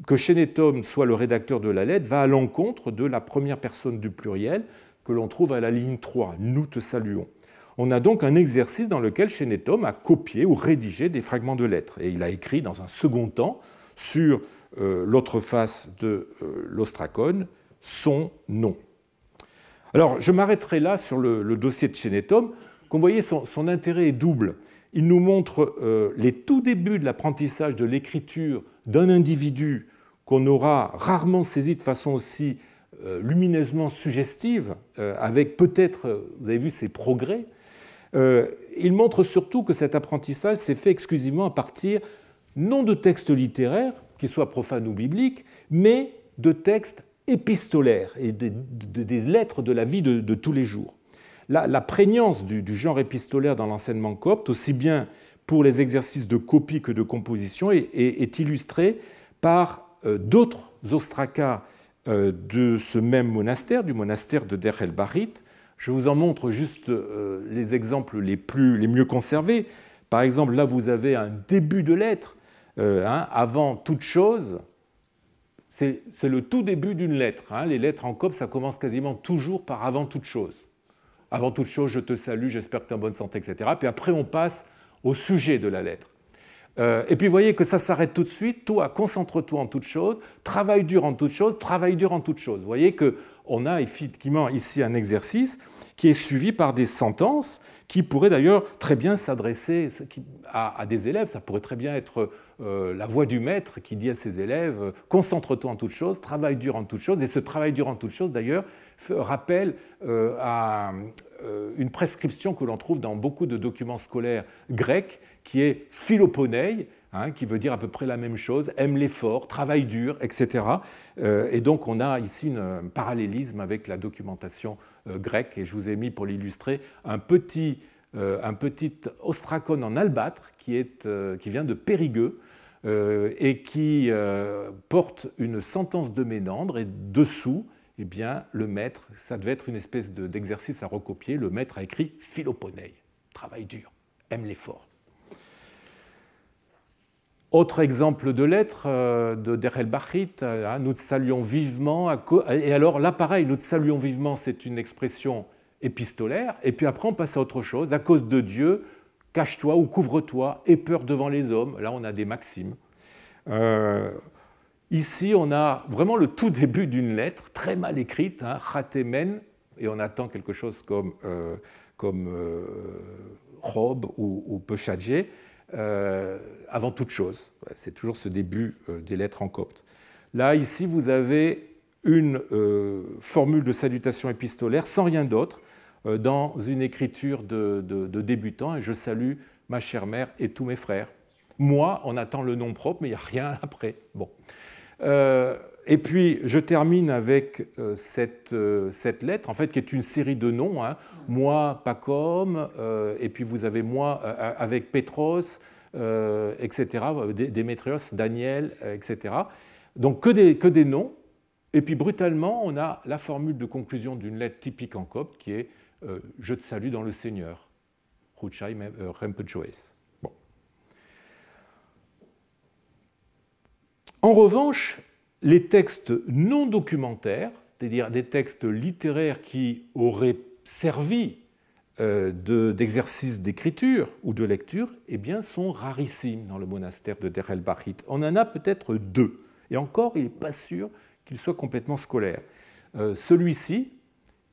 que Shenetom soit le rédacteur de la lettre va à l'encontre de la première personne du pluriel que l'on trouve à la ligne 3, nous te saluons. On a donc un exercice dans lequel Shenetom a copié ou rédigé des fragments de lettres. Et il a écrit dans un second temps, sur l'autre face de l'ostracone, son nom. Alors, je m'arrêterai là sur le dossier de Shenetom. Comme vous voyez, son intérêt est double. Il nous montre les tout débuts de l'apprentissage de l'écriture d'un individu qu'on aura rarement saisi de façon aussi lumineusement suggestive, avec peut-être, vous avez vu, ses progrès. Il montre surtout que cet apprentissage s'est fait exclusivement à partir non de textes littéraires, qu'ils soient profanes ou bibliques, mais de textes épistolaires et des lettres de la vie de tous les jours. La prégnance du genre épistolaire dans l'enseignement copte, aussi bien pour les exercices de copie que de composition, est illustrée par d'autres ostracas de ce même monastère, du monastère de Der el-Barit. Je vous en montre juste les exemples les mieux conservés. Par exemple, là, vous avez un début de lettre. Avant toute chose, c'est le tout début d'une lettre. Les lettres en copte, ça commence quasiment toujours par avant toute chose. Avant toute chose, je te salue, j'espère que tu es en bonne santé, etc. Puis après, on passe au sujet de la lettre. Et puis, vous voyez que ça s'arrête tout de suite. Toi, concentre-toi en toute chose, travaille dur en toute chose, travaille dur en toute chose. Vous voyez qu'on a effectivement ici un exercice qui est suivi par des sentences qui pourraient d'ailleurs très bien s'adresser à des élèves. Ça pourrait très bien être la voix du maître qui dit à ses élèves « concentre-toi en toute chose, travaille dur en toute chose ». Et ce travail dur en toute chose, d'ailleurs, rappelle à une prescription que l'on trouve dans beaucoup de documents scolaires grecs, qui est philoponei, qui veut dire à peu près la même chose, aime l'effort, travaille dur, etc. Et donc on a ici un parallélisme avec la documentation grecque, et je vous ai mis pour l'illustrer un petit ostracone en albâtre qui vient de Périgueux et qui porte une sentence de Ménandre, et dessous, eh bien, le maître, ça devait être une espèce d'exercice à recopier, le maître a écrit philoponei, travaille dur, aime l'effort. Autre exemple de lettre de Der el-Barit, nous te saluons vivement. Et alors là, pareil, nous te saluons vivement, c'est une expression épistolaire. Et puis après, on passe à autre chose. À cause de Dieu, cache-toi ou couvre-toi, aie peur devant les hommes. Là, on a des maximes. Ici, on a vraiment le tout début d'une lettre, très mal écrite, chatemen, et on attend quelque chose comme robe ou pechadje. Avant toute chose. C'est toujours ce début des lettres en copte. Là, ici, vous avez une formule de salutation épistolaire sans rien d'autre, dans une écriture de débutant, et je salue ma chère mère et tous mes frères. Moi, on attend le nom propre, mais il n'y a rien après. Bon. Et puis, je termine avec cette lettre, en fait, qui est une série de noms. Moi, Pacom, et puis vous avez moi avec Petros, etc., Démétrios, Daniel, etc. Donc, que des noms. Et puis, brutalement, on a la formule de conclusion d'une lettre typique en copte, qui est « Je te salue dans le Seigneur ». Ruchai Rempechoes. Bon. En revanche, les textes non documentaires, c'est-à-dire des textes littéraires qui auraient servi d'exercice d'écriture ou de lecture, eh bien, sont rarissimes dans le monastère de Der el-Barit. On en a peut-être deux, et encore, il n'est pas sûr qu'il soit complètement scolaire. Celui-ci,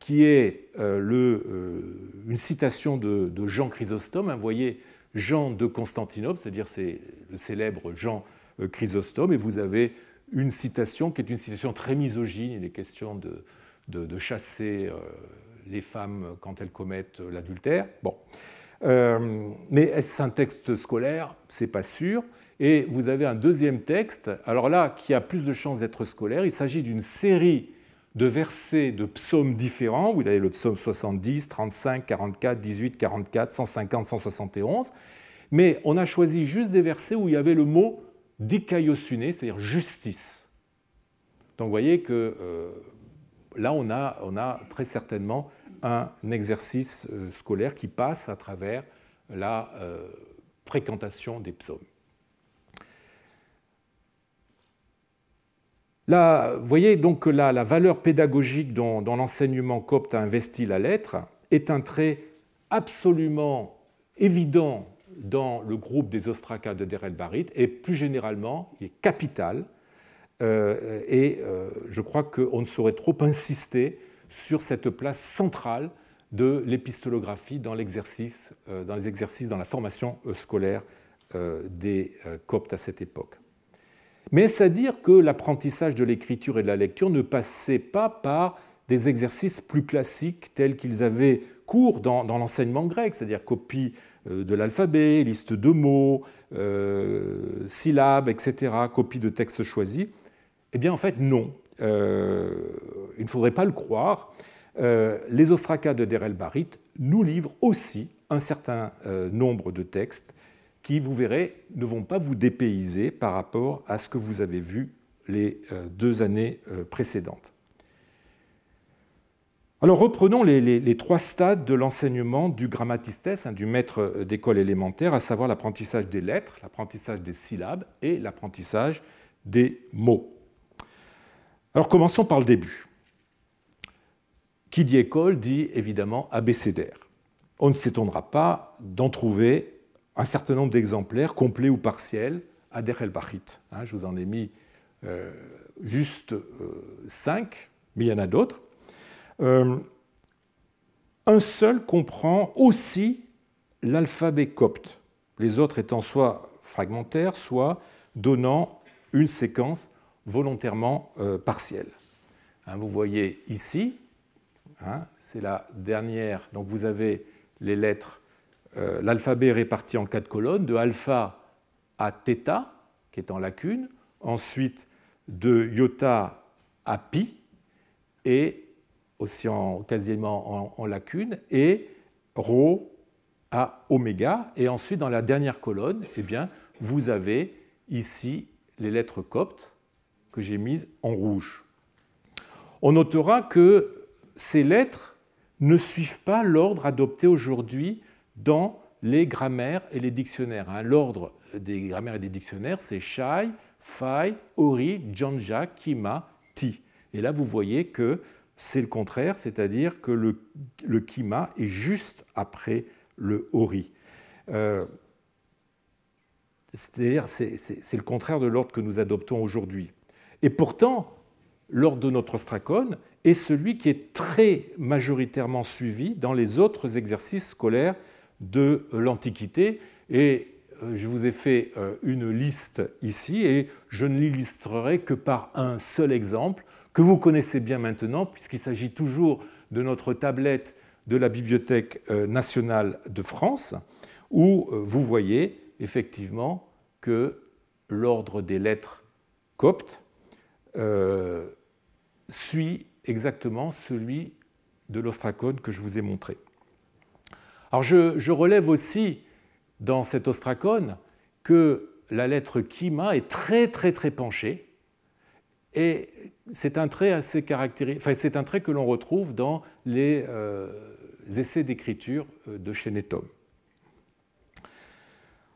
qui est une citation de Jean Chrysostome. Vous voyez Jean de Constantinople, c'est-à-dire c'est le célèbre Jean Chrysostome, et vous avez une citation qui est une citation très misogyne. Il est question de chasser les femmes quand elles commettent l'adultère. Bon. Mais est-ce un texte scolaire? Ce n'est pas sûr. Et vous avez un deuxième texte, alors là, qui a plus de chances d'être scolaire. Il s'agit d'une série de versets de psaumes différents. Vous avez le psaume 70, 35, 44, 18, 44, 150, 171. Mais on a choisi juste des versets où il y avait le mot dikaiosune, c'est-à-dire justice. Donc vous voyez que là, on a très certainement un exercice scolaire qui passe à travers la fréquentation des psaumes. Là, vous voyez donc que la valeur pédagogique dont l'enseignement copte a investi la lettre est un trait absolument évident dans le groupe des ostrakas de Der el-Barit et plus généralement, il est capital. Je crois qu'on ne saurait trop insister sur cette place centrale de l'épistolographie dans les exercices, dans la formation scolaire des Coptes à cette époque. Mais est-ce à dire que l'apprentissage de l'écriture et de la lecture ne passait pas par des exercices plus classiques tels qu'ils avaient cours dans l'enseignement grec, c'est-à-dire copie de l'alphabet, liste de mots, syllabes, etc., copie de textes choisis? Eh bien, en fait, non. Il ne faudrait pas le croire. Les ostrakas de Der el-Barit nous livrent aussi un certain nombre de textes qui, vous verrez, ne vont pas vous dépayser par rapport à ce que vous avez vu les 2 années précédentes. Alors reprenons les 3 stades de l'enseignement du grammatistes, du maître d'école élémentaire, à savoir l'apprentissage des lettres, l'apprentissage des syllabes et l'apprentissage des mots. Alors commençons par le début. Qui dit école dit évidemment abécédaire. On ne s'étonnera pas d'en trouver un certain nombre d'exemplaires, complets ou partiels, à Der el-Barit. Je vous en ai mis juste 5, mais il y en a d'autres. Un seul comprend aussi l'alphabet copte, les autres étant soit fragmentaires, soit donnant une séquence volontairement partielle. Vous voyez ici, c'est la dernière, donc vous avez les lettres, l'alphabet réparti en 4 colonnes, de alpha à θ, qui est en lacune, ensuite de iota à pi, et aussi quasiment en lacune, et rho à oméga, et ensuite dans la dernière colonne, eh bien, vous avez ici les lettres coptes que j'ai mises en rouge. On notera que ces lettres ne suivent pas l'ordre adopté aujourd'hui dans les grammaires et les dictionnaires. L'ordre des grammaires et des dictionnaires, c'est Shai, Fai, Ori, Janja, Kima, Ti. Et là, vous voyez que c'est le contraire, c'est-à-dire que le Kima est juste après le Ori. C'est-à-dire c'est le contraire de l'ordre que nous adoptons aujourd'hui. Et pourtant, l'ordre de notre ostracon est celui qui est très majoritairement suivi dans les autres exercices scolaires de l'Antiquité. Et je vous ai fait une liste ici, et je ne l'illustrerai que par un seul exemple, que vous connaissez bien maintenant, puisqu'il s'agit toujours de notre tablette de la Bibliothèque nationale de France, où vous voyez effectivement que l'ordre des lettres coptes suit exactement celui de l'ostracon que je vous ai montré. Alors je relève aussi dans cet ostracon que la lettre Kima est très penchée, et c'est un trait assez caractéristique, enfin, c'est un trait que l'on retrouve dans les essais d'écriture de Chénétome.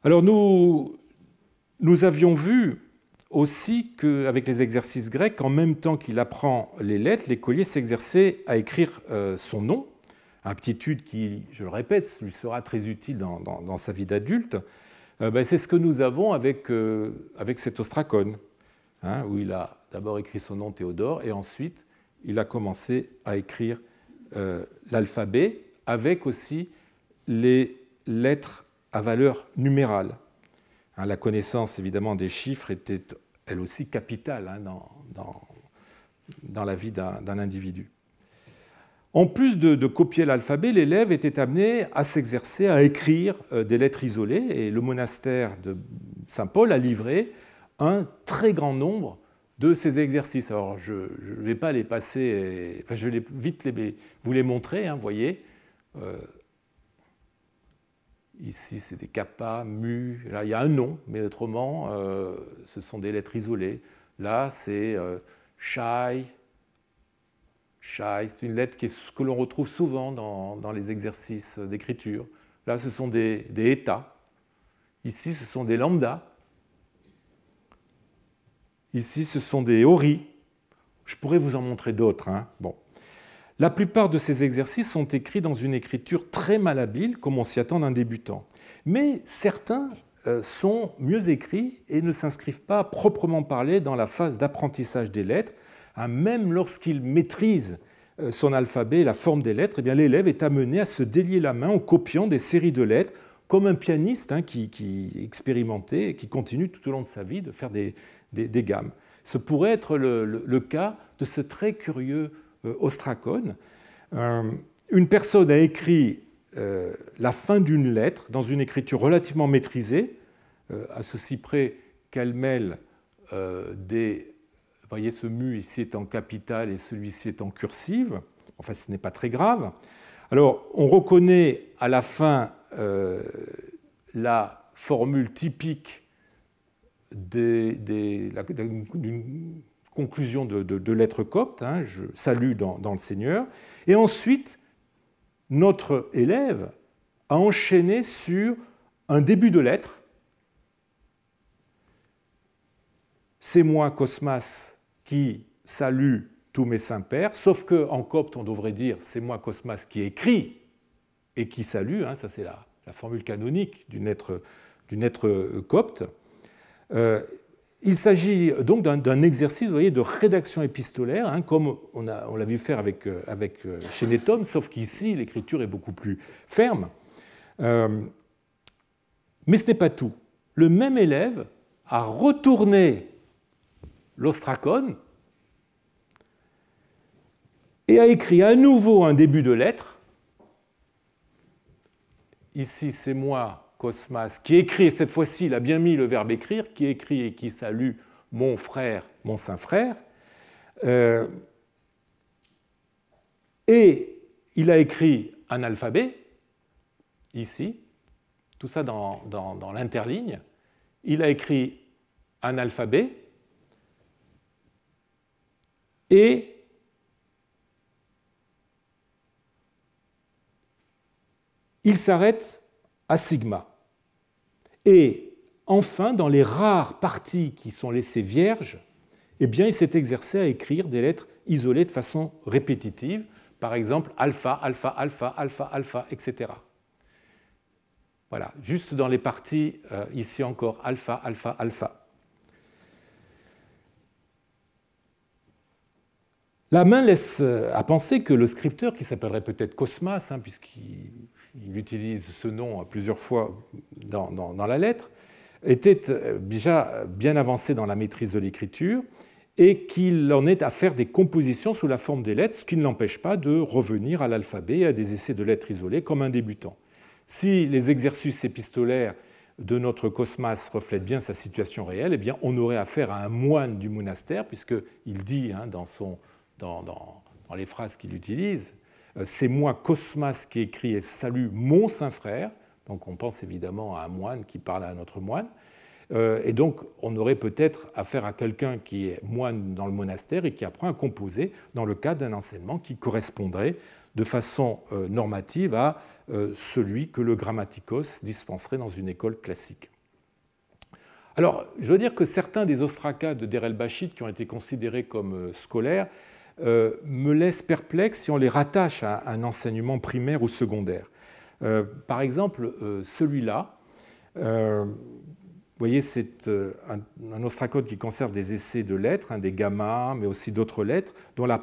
Alors nous avions vu aussi qu'avec les exercices grecs, en même temps qu'il apprend les lettres, l'écolier s'exerçait à écrire son nom, aptitude qui, je le répète, lui sera très utile dans sa vie d'adulte. C'est ce que nous avons avec cet ostracon, où il a d'abord écrit son nom Théodore, et ensuite il a commencé à écrire l'alphabet avec aussi les lettres à valeur numérale. La connaissance, évidemment, des chiffres était, elle aussi, capitale dans la vie d'un individu. En plus de copier l'alphabet, l'élève était amené à s'exercer à écrire des lettres isolées, et le monastère de Saint-Paul a livré un très grand nombre de ces exercices. Alors, je ne vais pas les passer, enfin, je vais vite vous les montrer, vous voyez. Ici, c'est des kappa, mu. Là, il y a un nom, mais autrement, ce sont des lettres isolées. Là, c'est shai. Shai, c'est une lettre que l'on retrouve souvent dans les exercices d'écriture. Là, ce sont des eta. Ici, ce sont des lambda. Ici, ce sont des ori. Je pourrais vous en montrer d'autres. Bon. La plupart de ces exercices sont écrits dans une écriture très malhabile, comme on s'y attend d'un débutant. Mais certains sont mieux écrits et ne s'inscrivent pas à proprement parler dans la phase d'apprentissage des lettres. Même lorsqu'il maîtrise son alphabet et la forme des lettres, l'élève est amené à se délier la main en copiant des séries de lettres, comme un pianiste qui expérimentait et qui continue tout au long de sa vie de faire des gammes. Ce pourrait être le cas de ce très curieux ostracone. Une personne a écrit la fin d'une lettre dans une écriture relativement maîtrisée, à ceci près qu'elle mêle des... Vous voyez, ce mu ici est en capitale et celui-ci est en cursive. Enfin, ce n'est pas très grave. Alors, on reconnaît à la fin la formule typique d'une conclusion de lettres coptes, je salue dans le Seigneur. Et ensuite, notre élève a enchaîné sur un début de lettre. C'est moi, Cosmas, qui salue tous mes saints-pères, sauf qu'en copte, on devrait dire c'est moi, Cosmas, qui écrit et qui salue. Ça, c'est la formule canonique d'une lettre copte. Il s'agit donc d'un exercice, vous voyez, de rédaction épistolaire, comme on l'a vu faire avec Chénétum, sauf qu'ici, l'écriture est beaucoup plus ferme. Mais ce n'est pas tout. Le même élève a retourné l'ostracone et a écrit à nouveau un début de lettre. Ici, c'est moi, Cosmas, qui écrit, cette fois-ci, il a bien mis le verbe écrire, qui écrit et qui salue mon frère, mon saint frère. Et il a écrit un alphabet, ici, tout ça dans l'interligne. Il a écrit un alphabet et il s'arrête à sigma. Et enfin, dans les rares parties qui sont laissées vierges, il s'est exercé à écrire des lettres isolées de façon répétitive, par exemple alpha, alpha, alpha, alpha, alpha, etc. Voilà, juste dans les parties, ici encore, alpha, alpha, alpha. La main laisse à penser que le scripteur, qui s'appellerait peut-être Cosmas, puisqu'il utilise ce nom plusieurs fois dans la lettre, était déjà bien avancé dans la maîtrise de l'écriture et qu'il en est à faire des compositions sous la forme des lettres, ce qui ne l'empêche pas de revenir à l'alphabet et à des essais de lettres isolées comme un débutant. Si les exercices épistolaires de notre Cosmas reflètent bien sa situation réelle, on aurait affaire à un moine du monastère, puisqu'il dit dans les phrases qu'il utilise, c'est moi, Cosmas, qui écrit et salue mon saint frère. Donc on pense évidemment à un moine qui parle à un autre moine. Et donc on aurait peut-être affaire à quelqu'un qui est moine dans le monastère et qui apprend à composer dans le cadre d'un enseignement qui correspondrait de façon normative à celui que le grammaticos dispenserait dans une école classique. Alors, je veux dire que certains des ostracas de Der el-Bachit qui ont été considérés comme scolaires me laissent perplexe si on les rattache à un enseignement primaire ou secondaire. Par exemple, celui-là, vous voyez, c'est un ostracode qui conserve des essais de lettres, des gammas, mais aussi d'autres lettres, dont la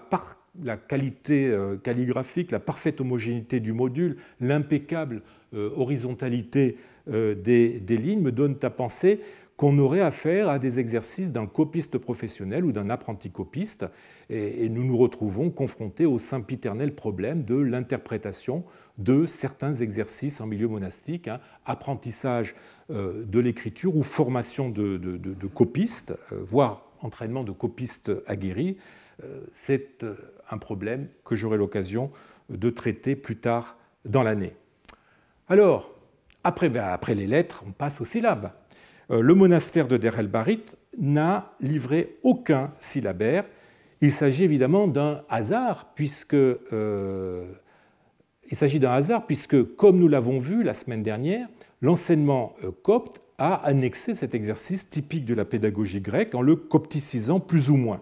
la qualité calligraphique, la parfaite homogénéité du module, l'impeccable horizontalité des lignes me donnent à penser qu'on aurait affaire à des exercices d'un copiste professionnel ou d'un apprenti copiste, et nous nous retrouvons confrontés au sempiternel problème de l'interprétation de certains exercices en milieu monastique, apprentissage de l'écriture ou formation de copistes, voire entraînement de copistes aguerris. C'est un problème que j'aurai l'occasion de traiter plus tard dans l'année. Alors, après les lettres, on passe aux syllabes. Le monastère de Der el-Barit n'a livré aucun syllabaire. Il s'agit évidemment d'un hasard, puisque, comme nous l'avons vu la semaine dernière, l'enseignement copte a annexé cet exercice typique de la pédagogie grecque en le copticisant plus ou moins.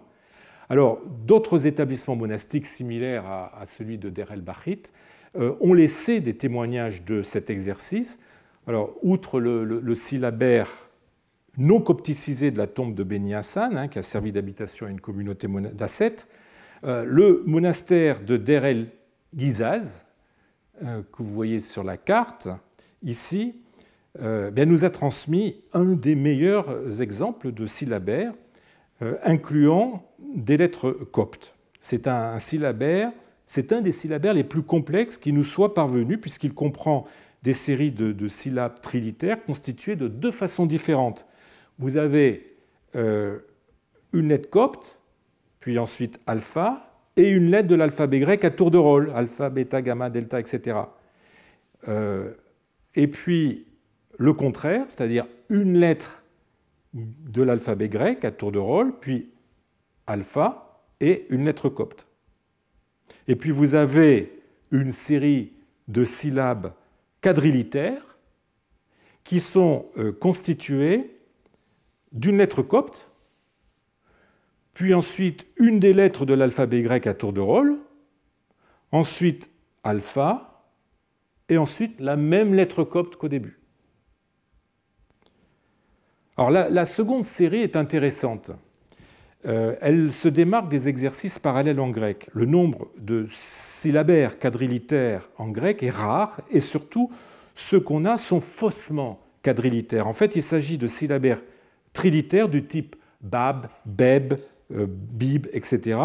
Alors, d'autres établissements monastiques similaires à celui de Der el-Barit ont laissé des témoignages de cet exercice. Alors, outre le syllabaire non copticisé de la tombe de Beni Hassan, qui a servi d'habitation à une communauté d'ascètes, le monastère de Der el-Gizaz, que vous voyez sur la carte ici, nous a transmis un des meilleurs exemples de syllabaire, incluant des lettres coptes. C'est un des syllabaires les plus complexes qui nous soit parvenu, puisqu'il comprend des séries de syllabes trilitères constituées de deux façons différentes. Vous avez une lettre copte, puis ensuite alpha, et une lettre de l'alphabet grec à tour de rôle, alpha, bêta, gamma, delta, etc. Et puis le contraire, c'est-à-dire une lettre de l'alphabet grec à tour de rôle, puis alpha, et une lettre copte. Et puis vous avez une série de syllabes quadrilitères qui sont constituées d'une lettre copte, puis ensuite une des lettres de l'alphabet grec à tour de rôle, ensuite alpha, et ensuite la même lettre copte qu'au début. Alors la seconde série est intéressante. Elle se démarque des exercices parallèles en grec. Le nombre de syllabaires quadrilitères en grec est rare, et surtout, ceux qu'on a sont faussement quadrilitères. En fait, il s'agit de syllabaires trilitères du type bab, beb, bib, etc.,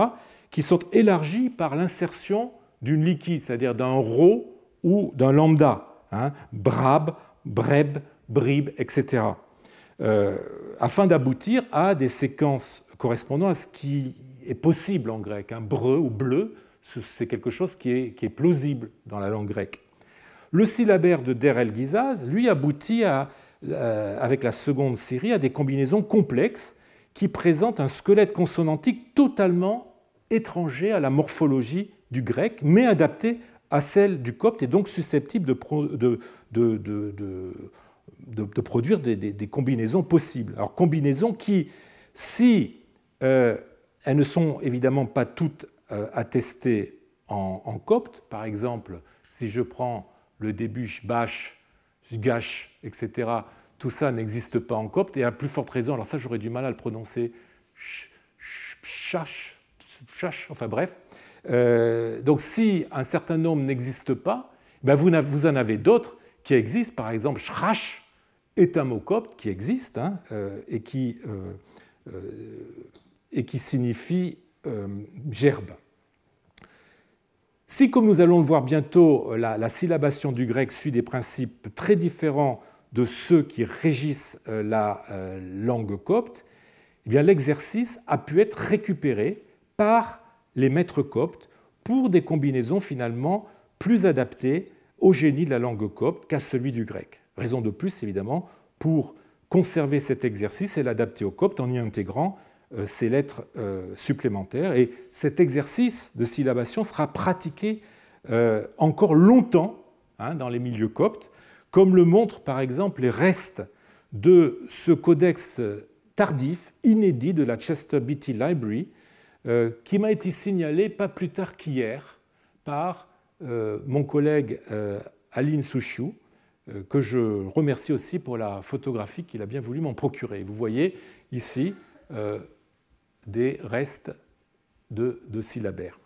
qui sont élargis par l'insertion d'une liquide, c'est-à-dire d'un rho ou d'un lambda, brab, breb, brib, etc., afin d'aboutir à des séquences correspondant à ce qui est possible en grec. Breu ou bleu, c'est quelque chose qui est plausible dans la langue grecque. Le syllabaire de Der el-Gizaz, lui, aboutit avec la seconde série à des combinaisons complexes qui présentent un squelette consonantique totalement étranger à la morphologie du grec, mais adapté à celle du copte et donc susceptible de produire des combinaisons possibles. Alors combinaisons qui, si elles ne sont évidemment pas toutes attestées en copte, par exemple, si je prends le début shbash, shgash, etc., tout ça n'existe pas en copte, et à plus forte raison, alors ça j'aurais du mal à le prononcer, shash, enfin bref. Donc si un certain nombre n'existe pas, vous en avez d'autres qui existent. Par exemple, shrash est un mot copte qui existe et qui signifie gerbe. Si, comme nous allons le voir bientôt, la syllabation du grec suit des principes très différents de ceux qui régissent la langue copte, eh bien, l'exercice a pu être récupéré par les maîtres coptes pour des combinaisons finalement plus adaptées au génie de la langue copte qu'à celui du grec. Raison de plus, évidemment, pour conserver cet exercice et l'adapter au copte en y intégrant ces lettres supplémentaires. Et cet exercice de syllabation sera pratiqué encore longtemps dans les milieux coptes, comme le montrent par exemple les restes de ce codex tardif, inédit de la Chester Beatty Library, qui m'a été signalé pas plus tard qu'hier par mon collègue Aline Souchiou, que je remercie aussi pour la photographie qu'il a bien voulu m'en procurer. Vous voyez ici des restes de syllabaires.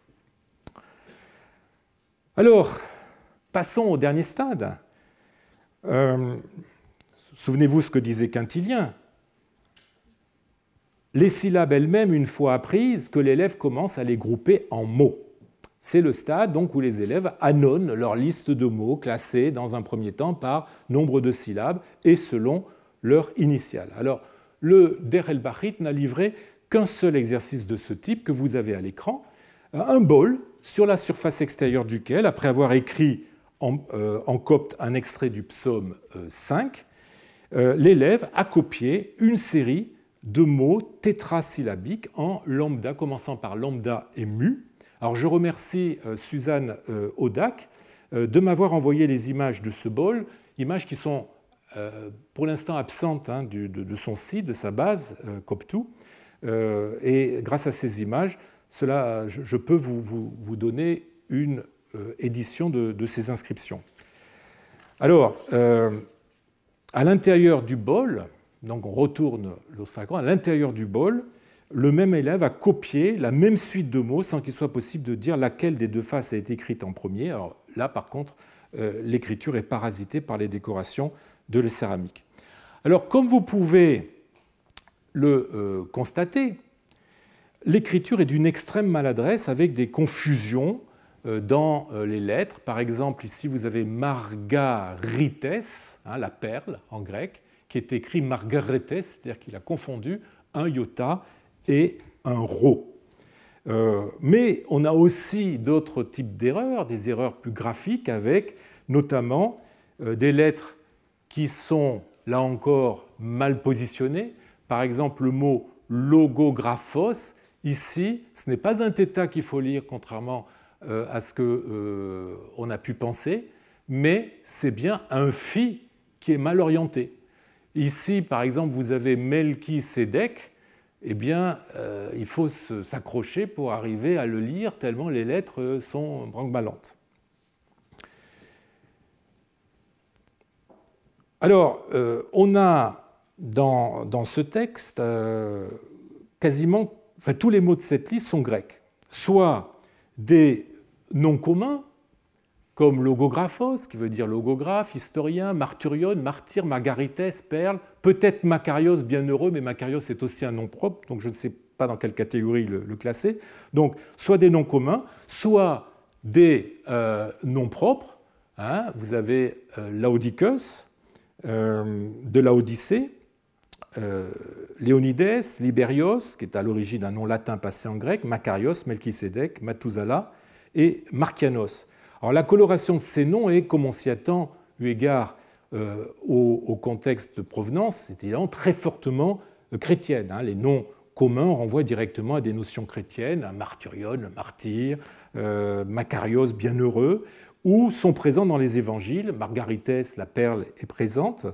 Alors, passons au dernier stade. Souvenez-vous ce que disait Quintilien. Les syllabes elles-mêmes, une fois apprises, que l'élève commence à les grouper en mots. C'est le stade donc, où les élèves annonnent leur liste de mots classés dans un premier temps par nombre de syllabes et selon leur initiale. Alors, le Der el-Bahrit n'a livré qu'un seul exercice de ce type que vous avez à l'écran, un bol sur la surface extérieure duquel, après avoir écrit en copte un extrait du psaume 5, l'élève a copié une série de mots tétrasyllabiques en lambda, commençant par lambda et mu. Alors je remercie Suzanne Audac de m'avoir envoyé les images de ce bol, images qui sont pour l'instant absentes de son site, de sa base Coptu. Et grâce à ces images, je peux vous donner une édition de ces inscriptions. Alors, à l'intérieur du bol, donc on retourne l'ostragon, à l'intérieur du bol, le même élève a copié la même suite de mots sans qu'il soit possible de dire laquelle des deux faces a été écrite en premier. Alors là, par contre, l'écriture est parasitée par les décorations de la céramique. Alors, comme vous pouvez le constater, l'écriture est d'une extrême maladresse avec des confusions dans les lettres. Par exemple, ici, vous avez Margarites, la perle en grec, qui est écrit Margaretes, c'est-à-dire qu'il a confondu un iota et un rho. Mais on a aussi d'autres types d'erreurs, des erreurs plus graphiques, avec notamment des lettres qui sont, là encore, mal positionnées. Par exemple, le mot logographos, ici, ce n'est pas un θ qu'il faut lire, contrairement à ce qu'on a pu penser, mais c'est bien un phi qui est mal orienté. Ici, par exemple, vous avez Melchisédek, eh bien, il faut s'accrocher pour arriver à le lire, tellement les lettres sont branque-ballantes. Alors, on a dans ce texte quasiment, tous les mots de cette liste sont grecs, soit des noms communs, comme logographos, qui veut dire logographe, historien, marturion, martyr, margarites, perle, peut-être Makarios, bienheureux, mais Makarios est aussi un nom propre, donc je ne sais pas dans quelle catégorie le classer. Donc, soit des noms communs, soit des noms propres. Vous avez Laodicus, de la Odyssée, Léonides, Libérios, qui est à l'origine un nom latin passé en grec, Makarios, Melchisédek, Mathusalem et Markianos. Alors, la coloration de ces noms est, comme on s'y attend, eu égard au contexte de provenance, c'est évidemment très fortement chrétienne. Les noms communs renvoient directement à des notions chrétiennes, marturion, le martyr, Makarios, bienheureux, ou sont présents dans les évangiles. Margarites, la perle, est présente,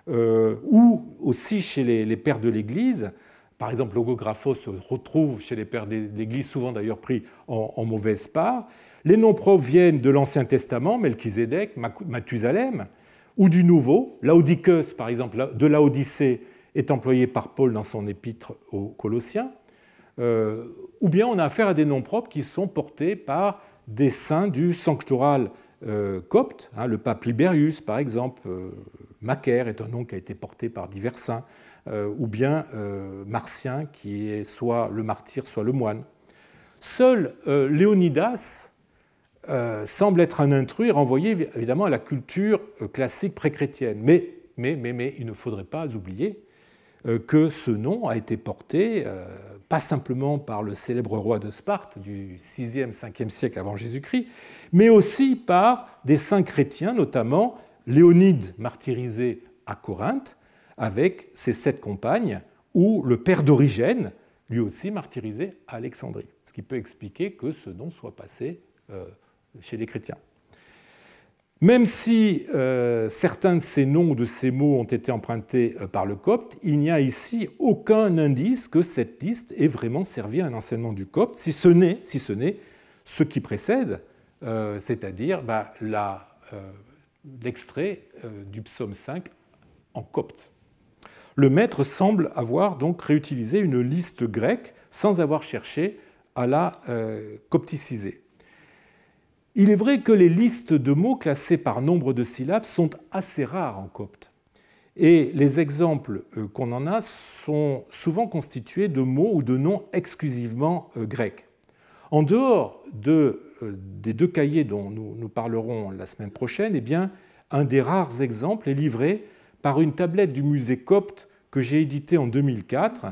ou aussi chez les pères de l'Église. Par exemple, logographos se retrouve chez les pères de l'Église, souvent d'ailleurs pris en mauvaise part. Les noms propres viennent de l'Ancien Testament, Melchisédek, Mathusalem, ou du Nouveau. Laodicus, par exemple, de l'Odyssée, est employé par Paul dans son épître aux Colossiens. Ou bien on a affaire à des noms propres qui sont portés par des saints du sanctural copte. Le pape Libérius, par exemple, Macaire est un nom qui a été porté par divers saints, ou bien Martien, qui est soit le martyr, soit le moine. Seul Léonidas semble être un intrus et renvoyé évidemment à la culture classique pré-chrétienne. Mais il ne faudrait pas oublier que ce nom a été porté pas simplement par le célèbre roi de Sparte du 6e, 5e siècle avant Jésus-Christ, mais aussi par des saints chrétiens, notamment Léonide martyrisé à Corinthe, avec ses 7 compagnes, ou le père d'Origène, lui aussi martyrisé à Alexandrie. Ce qui peut expliquer que ce nom soit passé chez les chrétiens. Même si certains de ces noms ou de ces mots ont été empruntés par le copte, il n'y a ici aucun indice que cette liste ait vraiment servi à un enseignement du copte, si ce n'est ce qui précède, c'est-à-dire l'extrait du psaume 5 en copte. Le maître semble avoir donc réutilisé une liste grecque sans avoir cherché à la copticiser. Il est vrai que les listes de mots classés par nombre de syllabes sont assez rares en copte. Et les exemples qu'on en a sont souvent constitués de mots ou de noms exclusivement grecs. En dehors des deux cahiers dont nous parlerons la semaine prochaine, eh bien, un des rares exemples est livré par une tablette du musée copte que j'ai édité en 2004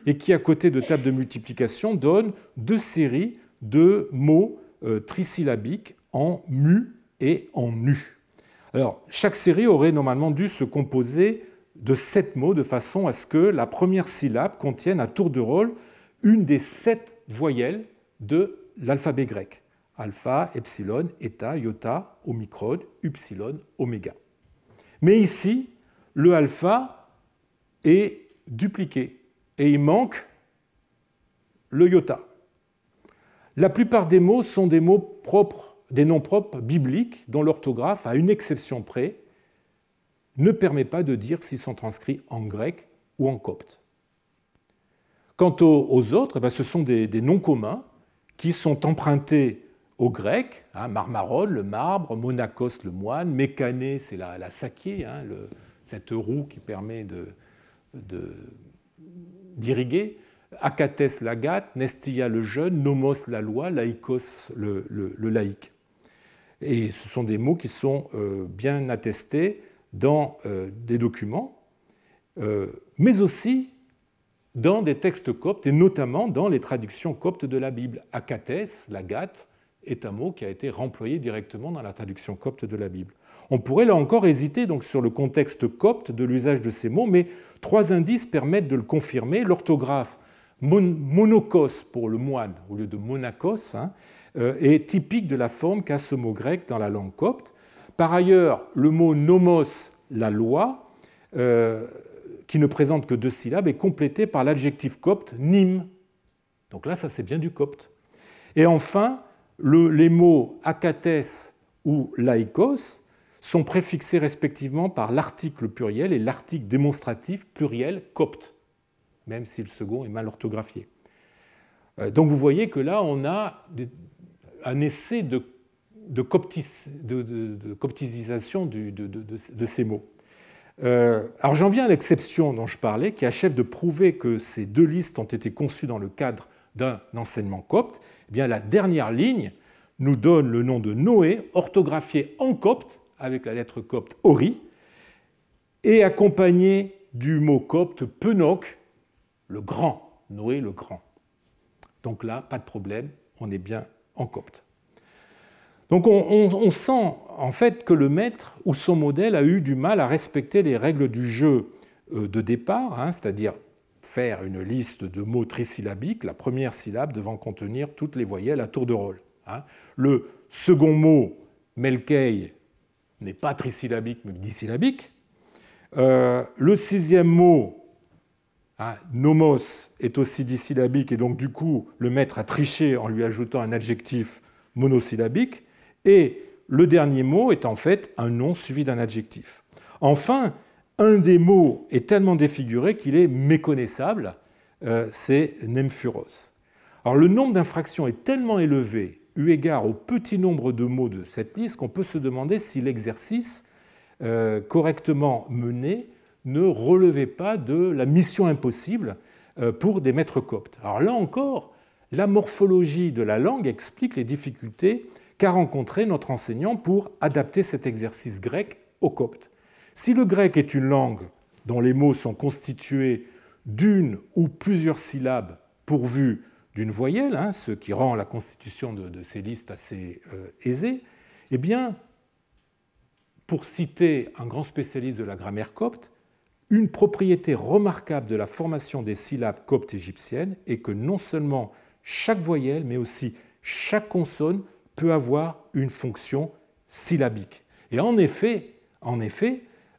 et qui, à côté de tables de multiplication, donne deux séries de mots trisyllabiques en mu et en nu. Alors, chaque série aurait normalement dû se composer de 7 mots de façon à ce que la première syllabe contienne à tour de rôle une des 7 voyelles de l'alphabet grec. Alpha, epsilon, eta, iota, omicron, upsilon, oméga. Mais ici, le alpha est dupliqué et il manque le iota. La plupart des mots sont des mots propres, des noms propres bibliques dont l'orthographe, à une exception près, ne permet pas de dire s'ils sont transcrits en grec ou en copte. Quant aux autres, ce sont des noms communs qui sont empruntés au grec, Marmaron, le marbre, Monakos, le moine, Mécané, c'est la saké, cette roue qui permet d'irriguer, Akates, l'agate, Nestia, le jeûne, Nomos, la loi, Laïkos, le laïc. Et ce sont des mots qui sont bien attestés dans des documents, mais aussi dans des textes coptes, et notamment dans les traductions coptes de la Bible. Akates, l'agate, est un mot qui a été remployé directement dans la traduction copte de la Bible. On pourrait là encore hésiter donc, sur le contexte copte de l'usage de ces mots, mais 3 indices permettent de le confirmer. L'orthographe monokos pour le moine, au lieu de monakos, est typique de la forme qu'a ce mot grec dans la langue copte. Par ailleurs, le mot nomos, la loi, qui ne présente que 2 syllabes, est complété par l'adjectif copte nim. Donc là, ça c'est bien du copte. Et enfin, les mots akates ou laïkos sont préfixés respectivement par l'article pluriel et l'article démonstratif pluriel copte, même si le second est mal orthographié. Donc vous voyez que là, on a un essai de coptisation de ces mots. Alors j'en viens à l'exception dont je parlais, qui achève de prouver que ces 2 listes ont été conçues dans le cadre d'un enseignement copte. Eh bien, la dernière ligne nous donne le nom de Noé, orthographié en copte, avec la lettre copte ori, et accompagné du mot copte penok, le grand, Noé le grand. Donc là, pas de problème, on est bien en copte. Donc on sent en fait que le maître ou son modèle a eu du mal à respecter les règles du jeu de départ, c'est-à-dire faire une liste de mots trisyllabiques, la première syllabe devant contenir toutes les voyelles à tour de rôle. Le second mot, melkei, n'est pas trisyllabique mais disyllabique. Le 6e mot, nomos, est aussi disyllabique et donc du coup le maître a triché en lui ajoutant un adjectif monosyllabique. Et le dernier mot est en fait un nom suivi d'un adjectif. Enfin, un des mots est tellement défiguré qu'il est méconnaissable, c'est Nemphuros. Alors le nombre d'infractions est tellement élevé, eu égard au petit nombre de mots de cette liste, qu'on peut se demander si l'exercice correctement mené ne relevait pas de la mission impossible pour des maîtres coptes. Alors là encore, la morphologie de la langue explique les difficultés qu'a rencontré notre enseignant pour adapter cet exercice grec au copte. Si le grec est une langue dont les mots sont constitués d'une ou plusieurs syllabes pourvues d'une voyelle, ce qui rend la constitution de ces listes assez aisée, eh bien, pour citer un grand spécialiste de la grammaire copte, une propriété remarquable de la formation des syllabes coptes égyptiennes est que non seulement chaque voyelle, mais aussi chaque consonne peut avoir une fonction syllabique. Et en effet,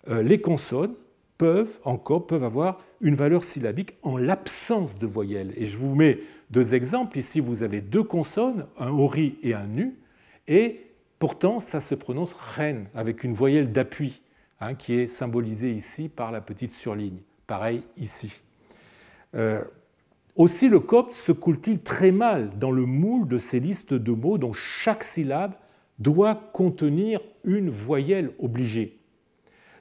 les consonnes peuvent avoir une valeur syllabique en l'absence de voyelles. Et je vous mets 2 exemples. Ici, vous avez 2 consonnes, un ori et un nu, et pourtant, ça se prononce ren, avec une voyelle d'appui, qui est symbolisée ici par la petite surligne. Pareil ici. Aussi, le copte se coule-t-il très mal dans le moule de ces listes de mots dont chaque syllabe doit contenir une voyelle obligée.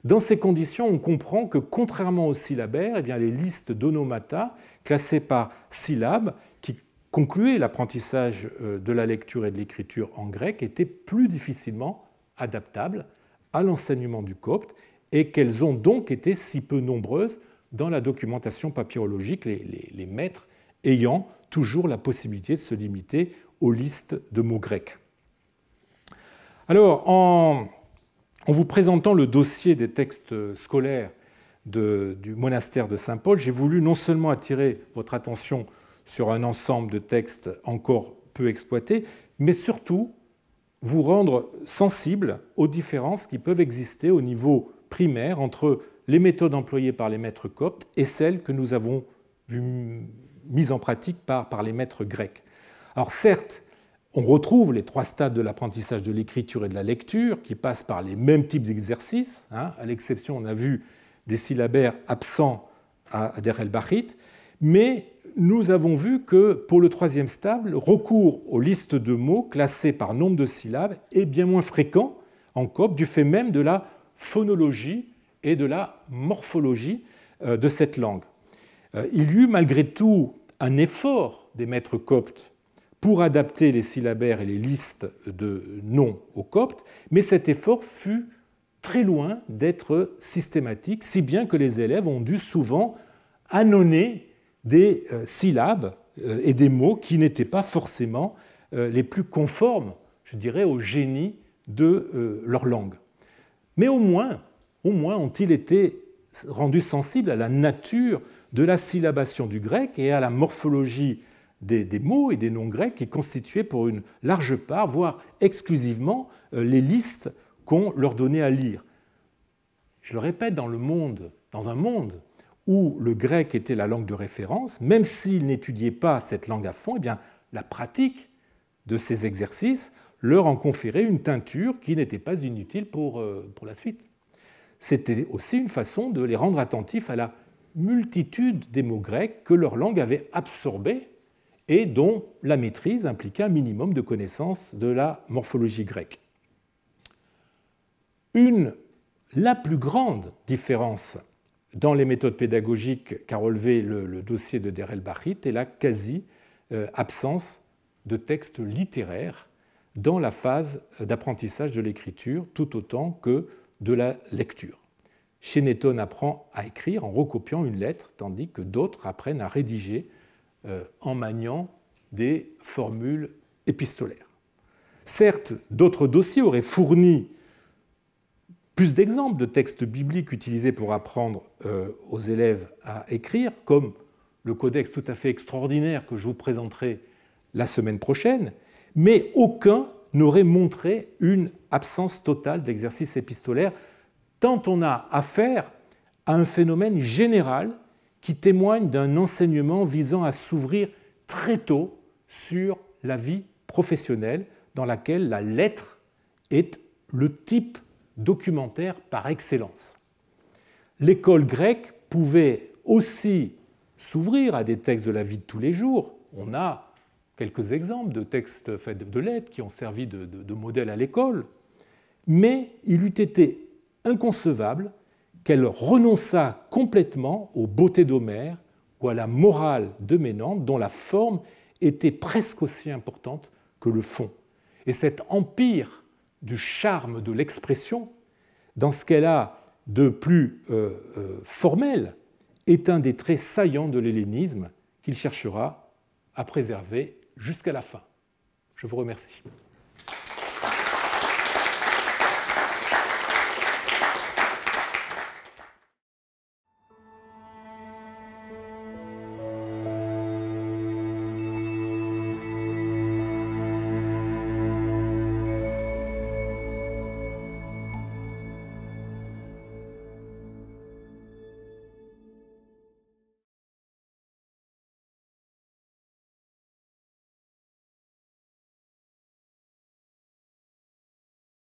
Dans ces conditions, on comprend que, contrairement aux syllabaires, eh bien, les listes d'onomata, classées par syllabes, qui concluaient l'apprentissage de la lecture et de l'écriture en grec, étaient plus difficilement adaptables à l'enseignement du copte et qu'elles ont donc été si peu nombreuses dans la documentation papyrologique, les maîtres ayant toujours la possibilité de se limiter aux listes de mots grecs. Alors, en vous présentant le dossier des textes scolaires du monastère de Saint-Paul, j'ai voulu non seulement attirer votre attention sur un ensemble de textes encore peu exploités, mais surtout vous rendre sensible aux différences qui peuvent exister au niveau primaire entre les méthodes employées par les maîtres coptes et celles que nous avons vues mises en pratique par les maîtres grecs. Alors certes, on retrouve les 3 stades de l'apprentissage de l'écriture et de la lecture qui passent par les mêmes types d'exercices, à l'exception, on a vu, des syllabaires absents à Der el-Bahrit, mais nous avons vu que pour le 3e stade, le recours aux listes de mots classées par nombre de syllabes est bien moins fréquent en copte du fait même de la phonologie et de la morphologie de cette langue. Il y eut malgré tout un effort des maîtres coptes pour adapter les syllabaires et les listes de noms au copte, mais cet effort fut très loin d'être systématique, si bien que les élèves ont dû souvent annoncer des syllabes et des mots qui n'étaient pas forcément les plus conformes, je dirais, au génie de leur langue. Mais au moins ont-ils été rendus sensibles à la nature de la syllabation du grec et à la morphologie des mots et des noms grecs qui constituaient pour une large part, voire exclusivement, les listes qu'on leur donnait à lire. Je le répète, dans un monde où le grec était la langue de référence, même s'ils n'étudiaient pas cette langue à fond, eh bien, la pratique de ces exercices leur en conférait une teinture qui n'était pas inutile pour la suite. C'était aussi une façon de les rendre attentifs à la multitude des mots grecs que leur langue avait absorbés et dont la maîtrise impliquait un minimum de connaissance de la morphologie grecque. La plus grande différence dans les méthodes pédagogiques qu'a relevé le dossier de Der el-Bahrit est la quasi-absence de textes littéraires dans la phase d'apprentissage de l'écriture, tout autant que de la lecture. Chénéton apprend à écrire en recopiant une lettre, tandis que d'autres apprennent à rédiger en maniant des formules épistolaires. Certes, d'autres dossiers auraient fourni plus d'exemples de textes bibliques utilisés pour apprendre aux élèves à écrire, comme le codex tout à fait extraordinaire que je vous présenterai la semaine prochaine, mais aucun n'aurait montré une absence totale d'exercice épistolaire, tant on a affaire à un phénomène général qui témoigne d'un enseignement visant à s'ouvrir très tôt sur la vie professionnelle dans laquelle la lettre est le type documentaire par excellence. L'école grecque pouvait aussi s'ouvrir à des textes de la vie de tous les jours. On a quelques exemples de textes de lettres qui ont servi de modèle à l'école, mais il eût été inconcevable qu'elle renonçât complètement aux beautés d'Homère ou à la morale de Ménandre, dont la forme était presque aussi importante que le fond. Et cet empire du charme de l'expression, dans ce qu'elle a de plus formel, est un des traits saillants de l'hellénisme qu'il cherchera à préserver jusqu'à la fin. Je vous remercie.